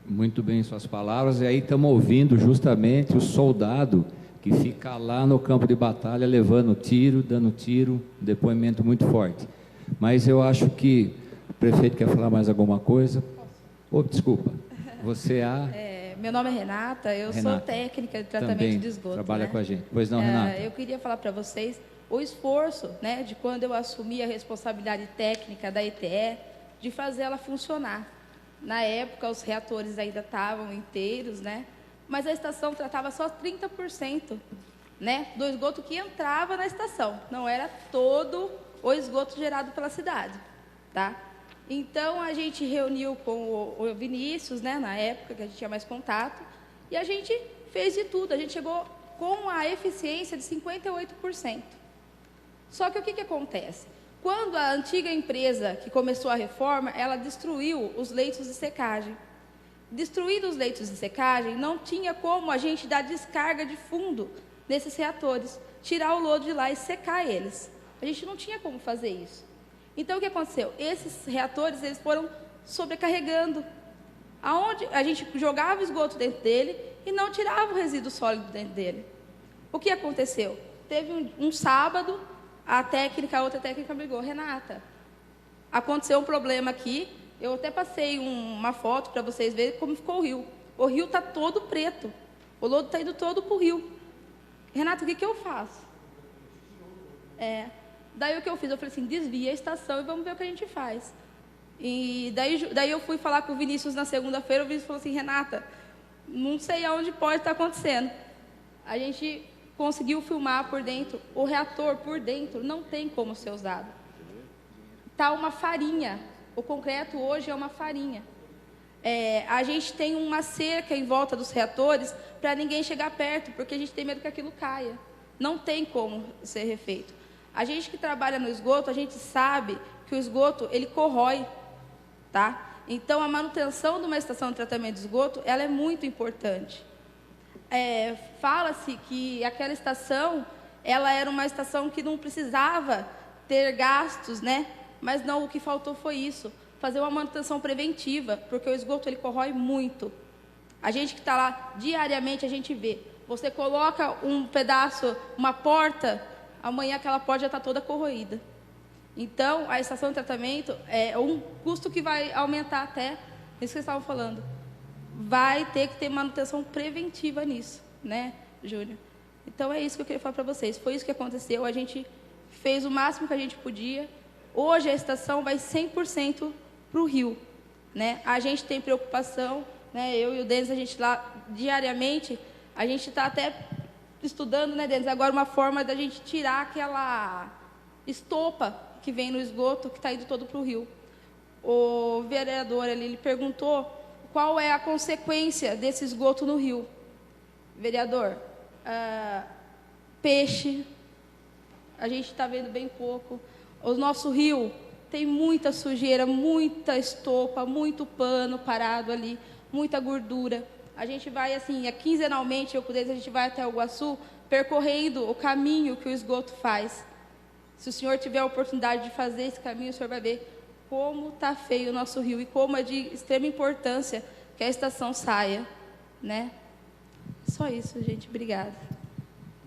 Muito bem suas palavras, e aí estamos ouvindo justamente o soldado que fica lá no campo de batalha levando tiro, dando tiro, um depoimento muito forte. Mas eu acho que o prefeito quer falar mais alguma coisa. Desculpa, você meu nome é Renata, eu sou técnica de tratamento também de esgoto. Trabalha com a gente. Pois não, Renata? Eu queria falar para vocês o esforço, né, de quando eu assumi a responsabilidade técnica da ETE, de fazer ela funcionar. Na época, os reatores ainda estavam inteiros, né, mas a estação tratava só 30%, né, do esgoto que entrava na estação. Não era todo o esgoto gerado pela cidade, tá? Então, a gente reuniu com o Vinícius, né, na época que a gente tinha mais contato, e a gente fez de tudo. A gente chegou com a eficiência de 58%. Só que o que acontece? Quando a antiga empresa que começou a reforma, ela destruiu os leitos de secagem. Destruídos os leitos de secagem, não tinha como a gente dar descarga de fundo nesses reatores, tirar o lodo de lá e secar eles. A gente não tinha como fazer isso. Então, o que aconteceu? Esses reatores, eles foram sobrecarregando. Aonde a gente jogava o esgoto dentro dele e não tirava o resíduo sólido dentro dele. O que aconteceu? Teve um sábado, a outra técnica me ligou, Renata, aconteceu um problema aqui, eu até passei uma foto para vocês verem como ficou o rio. O rio está todo preto, o lodo está indo todo para o rio. Renata, o que eu faço? Daí o que eu fiz? Eu falei assim, desvia a estação e vamos ver o que a gente faz. E daí eu fui falar com o Vinícius na segunda-feira, o Vinícius falou assim, Renata, não sei aonde pode estar acontecendo. A gente conseguiu filmar por dentro, o reator por dentro não tem como ser usado. Está uma farinha, o concreto hoje é uma farinha. A gente tem uma cerca em volta dos reatores para ninguém chegar perto, porque a gente tem medo que aquilo caia. Não tem como ser refeito. A gente que trabalha no esgoto, a gente sabe que o esgoto, ele corrói, tá? Então, a manutenção de uma estação de tratamento de esgoto, ela é muito importante. Fala-se que aquela estação, ela era uma estação que não precisava ter gastos, né? Mas não, o que faltou foi isso, fazer uma manutenção preventiva, porque o esgoto ele corrói muito. A gente que está lá diariamente, a gente vê. Você coloca um pedaço, uma porta, amanhã aquela porta já está toda corroída. Então, a estação de tratamento é um custo que vai aumentar até, isso que vocês estavam falando. Vai ter que ter manutenção preventiva nisso, né, Júnior? Então, é isso que eu queria falar para vocês. Foi isso que aconteceu, a gente fez o máximo que a gente podia. Hoje, a estação vai 100% para o rio, né? A gente tem preocupação, né? Eu e o Denis, a gente lá, diariamente, a gente está até estudando, né, Denis, agora uma forma da gente tirar aquela estopa que vem no esgoto, que está indo todo para o rio. O vereador ali, ele perguntou qual é a consequência desse esgoto no rio. Vereador, peixe, a gente está vendo bem pouco. O nosso rio tem muita sujeira, muita estopa, muito pano parado ali, muita gordura. A gente vai, assim, quinzenalmente, eu com eles, a gente vai até o Iguaçu, percorrendo o caminho que o esgoto faz. Se o senhor tiver a oportunidade de fazer esse caminho, o senhor vai ver como está feio o nosso rio e como é de extrema importância que a estação saia, né? Só isso, gente. Obrigada.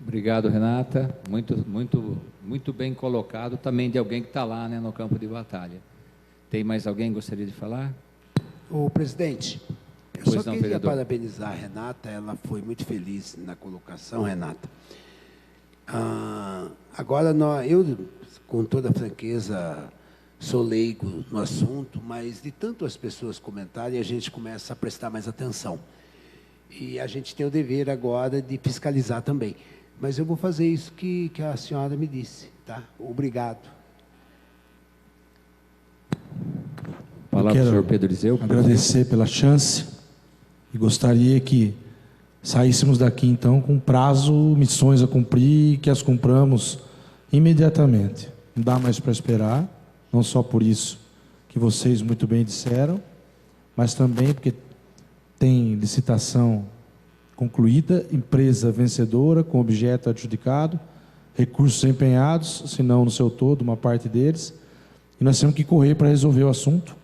Obrigado, Renata. Muito bem colocado também de alguém que está lá, né, no campo de batalha. Tem mais alguém que gostaria de falar? Ô, presidente, eu Pois só não, queria vereador. parabenizar a Renata, ela foi muito feliz na colocação, Renata. Agora, eu, com toda franqueza, sou leigo no assunto, mas de tanto as pessoas comentarem, a gente começa a prestar mais atenção. E a gente tem o dever agora de fiscalizar também. Mas eu vou fazer isso que a senhora me disse, tá? Obrigado. Palavra do senhor Pedro Eliseu. Agradecer pela chance e gostaria que saíssemos daqui, então, com prazo, missões a cumprir e que as cumpramos imediatamente. Não dá mais para esperar, não só por isso que vocês muito bem disseram, mas também porque tem licitação concluída, empresa vencedora, com objeto adjudicado, recursos empenhados, se não no seu todo, uma parte deles, e nós temos que correr para resolver o assunto.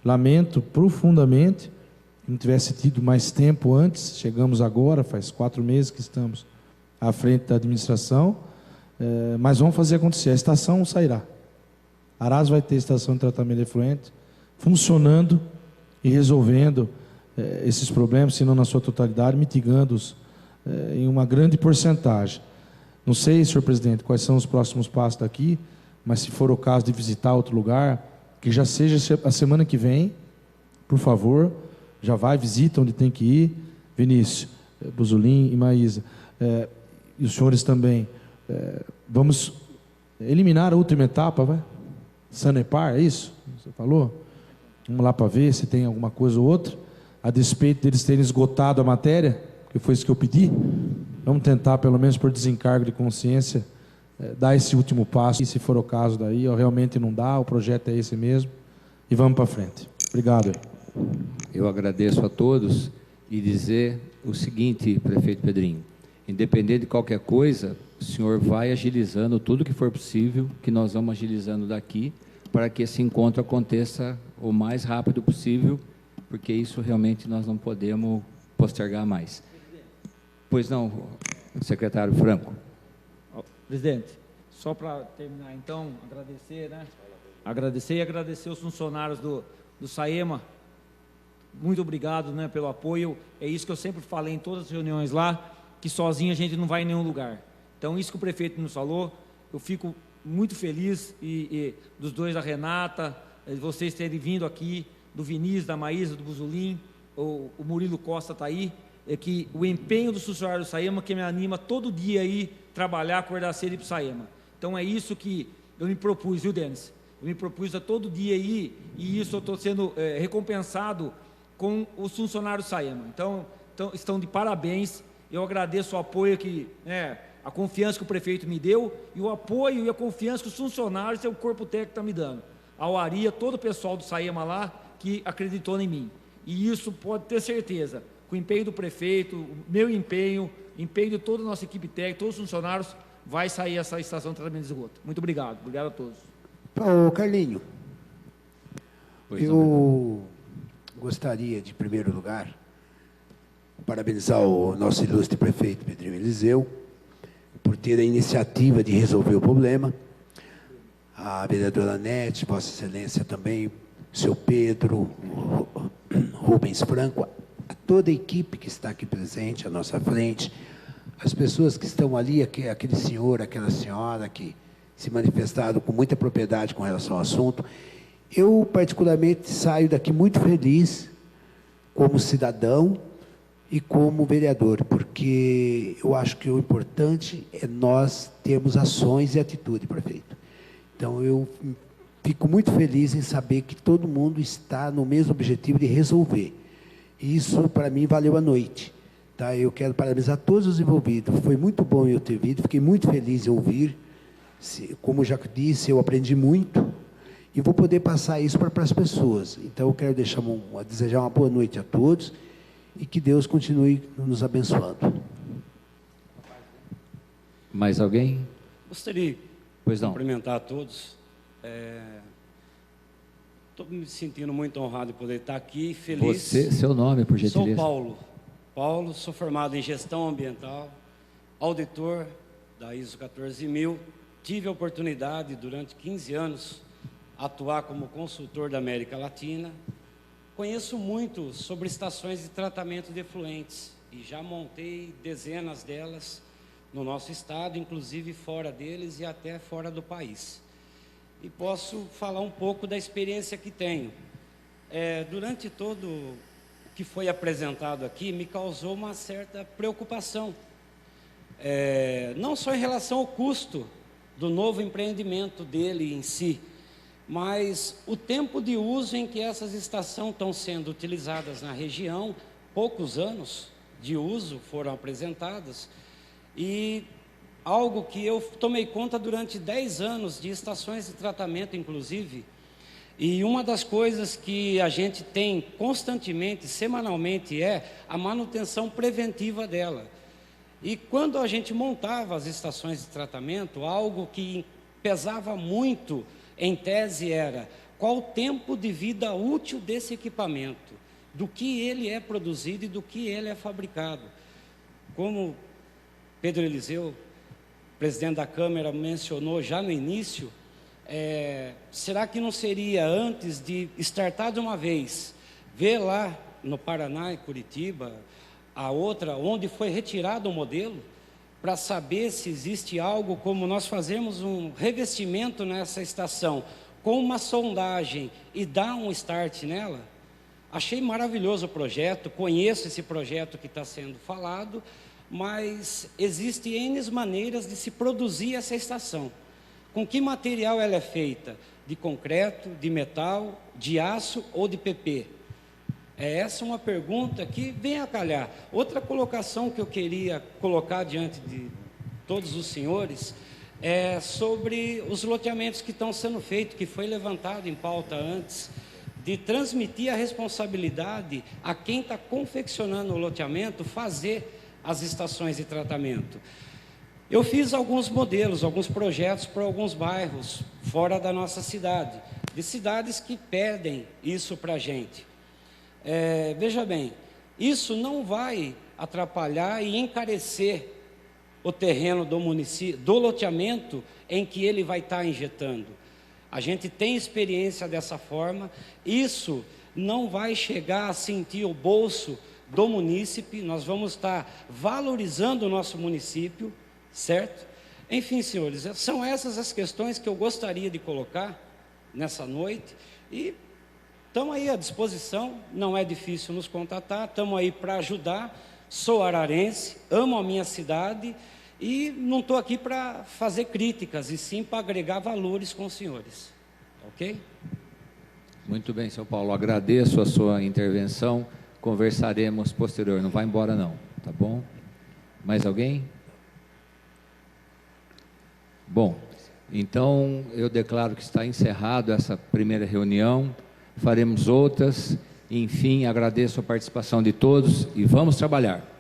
Lamento profundamente que não tivesse tido mais tempo antes, chegamos agora, faz 4 meses que estamos à frente da administração, mas vamos fazer acontecer, a estação sairá. Araras vai ter estação de tratamento de efluente funcionando e resolvendo esses problemas, se não na sua totalidade, mitigando-os em uma grande porcentagem. Não sei, senhor presidente, quais são os próximos passos daqui, mas se for o caso de visitar outro lugar, que já seja a semana que vem, por favor, já vai, visita onde tem que ir. Vinícius, Buzulin e Maísa, e os senhores também, vamos eliminar a última etapa, vai? Sanepar, é isso? Você falou? Vamos lá para ver se tem alguma coisa ou outra, a despeito deles terem esgotado a matéria, que foi isso que eu pedi. Vamos tentar, pelo menos por desencargo de consciência, dar esse último passo, e se for o caso daí, realmente não dá, o projeto é esse mesmo, e vamos para frente. Obrigado. Eu agradeço a todos e dizer o seguinte, prefeito Pedrinho, independente de qualquer coisa, o senhor vai agilizando tudo que for possível, que nós vamos agilizando daqui, para que esse encontro aconteça o mais rápido possível, porque isso realmente nós não podemos postergar mais. Pois não, secretário Franco. Presidente, só para terminar, então, agradecer, né? Agradecer e agradecer os funcionários do SAEMA. Muito obrigado, né, pelo apoio. É isso que eu sempre falei em todas as reuniões lá, que sozinho a gente não vai em nenhum lugar. Então, isso que o prefeito nos falou, eu fico muito feliz e dos dois, da Renata, vocês terem vindo aqui, do Vinícius, da Maísa, do Buzulin, o Murilo Costa está aí, que o empenho do funcionário do SAEMA que me anima todo dia aí trabalhar, acordar cedo e ir para o SAEMA. Então, é isso que eu me propus, viu, Denis? Eu me propus a todo dia aí, e isso eu estou sendo recompensado com os funcionários do SAEMA. Então, estão de parabéns. Eu agradeço o apoio a confiança que o prefeito me deu e o apoio e a confiança que os funcionários e o corpo técnico está me dando. Ao Aria, todo o pessoal do SAEMA lá, que acreditou em mim. E isso pode ter certeza, com o empenho do prefeito, o meu empenho, empenho de toda a nossa equipe técnica, todos os funcionários, vai sair essa estação de tratamento de esgoto. Muito obrigado. Obrigado a todos. Ô, Carlinho, eu gostaria de, em primeiro lugar, parabenizar o nosso ilustre prefeito Pedrinho Eliseu por ter a iniciativa de resolver o problema, a vereadora Nete, Vossa Excelência também, o seu Pedro, Rubens Franco, a toda a equipe que está aqui presente à nossa frente, as pessoas que estão ali, aquele senhor, aquela senhora que se manifestaram com muita propriedade com relação ao assunto. Eu, particularmente, saio daqui muito feliz como cidadão e como vereador, porque eu acho que o importante é nós termos ações e atitude, prefeito. Então, eu fico muito feliz em saber que todo mundo está no mesmo objetivo de resolver. Isso, para mim, valeu a noite. Tá? Eu quero parabenizar todos os envolvidos. Foi muito bom eu ter vindo, fiquei muito feliz em ouvir. Como já disse, eu aprendi muito e vou poder passar isso para as pessoas. Então, eu quero desejar uma boa noite a todos e que Deus continue nos abençoando. Mais alguém? Gostaria de cumprimentar a todos. Estou me sentindo muito honrado de poder estar aqui, feliz. Seu nome, por gentileza. Sou Paulo, sou formado em gestão ambiental, auditor da ISO 14000. Tive a oportunidade, durante 15 anos, atuar como consultor da América Latina. Conheço muito sobre estações de tratamento de efluentes e já montei dezenas delas no nosso estado, inclusive fora deles e até fora do país. E posso falar um pouco da experiência que tenho. Durante todo o que foi apresentado aqui, me causou uma certa preocupação. Não só em relação ao custo do novo empreendimento dele em si, mas o tempo de uso em que essas estações estão sendo utilizadas na região, poucos anos de uso foram apresentados, e algo que eu tomei conta durante 10 anos de estações de tratamento, inclusive, e uma das coisas que a gente tem constantemente, semanalmente, é a manutenção preventiva dela. E quando a gente montava as estações de tratamento, algo que pesava muito em tese era qual o tempo de vida útil desse equipamento, do que ele é produzido e do que ele é fabricado. Como Pedro Eliseu, presidente da Câmara, mencionou já no início, será que não seria, antes de startar de uma vez, ver lá no Paraná e Curitiba, a outra, onde foi retirado o modelo, para saber se existe algo como nós fazemos um revestimento nessa estação, com uma sondagem e dar um start nela? Achei maravilhoso o projeto, conheço esse projeto que está sendo falado, mas existem N maneiras de se produzir essa estação. Com que material ela é feita? De concreto, de metal, de aço ou de PP? Essa é uma pergunta que vem a calhar. Outra colocação que eu queria colocar diante de todos os senhores é sobre os loteamentos que estão sendo feitos, que foi levantado em pauta antes, de transmitir a responsabilidade a quem está confeccionando o loteamento, fazer as estações de tratamento. Eu fiz alguns modelos, alguns projetos para alguns bairros fora da nossa cidade, de cidades que pedem isso para a gente. Veja bem, isso não vai atrapalhar e encarecer o terreno do município, do loteamento em que ele vai estar injetando. A gente tem experiência dessa forma, isso não vai chegar a sentir o bolso do munícipe, nós vamos estar valorizando o nosso município, certo? Enfim, senhores, são essas as questões que eu gostaria de colocar nessa noite e estamos aí à disposição, não é difícil nos contatar, estamos aí para ajudar. Sou ararense, amo a minha cidade e não estou aqui para fazer críticas, e sim para agregar valores com os senhores. Ok? Muito bem, seu Paulo, agradeço a sua intervenção, conversaremos posterior, não vai embora não, tá bom? Mais alguém? Bom, então eu declaro que está encerrado essa primeira reunião. faremos outras. Enfim, agradeço a participação de todos e vamos trabalhar.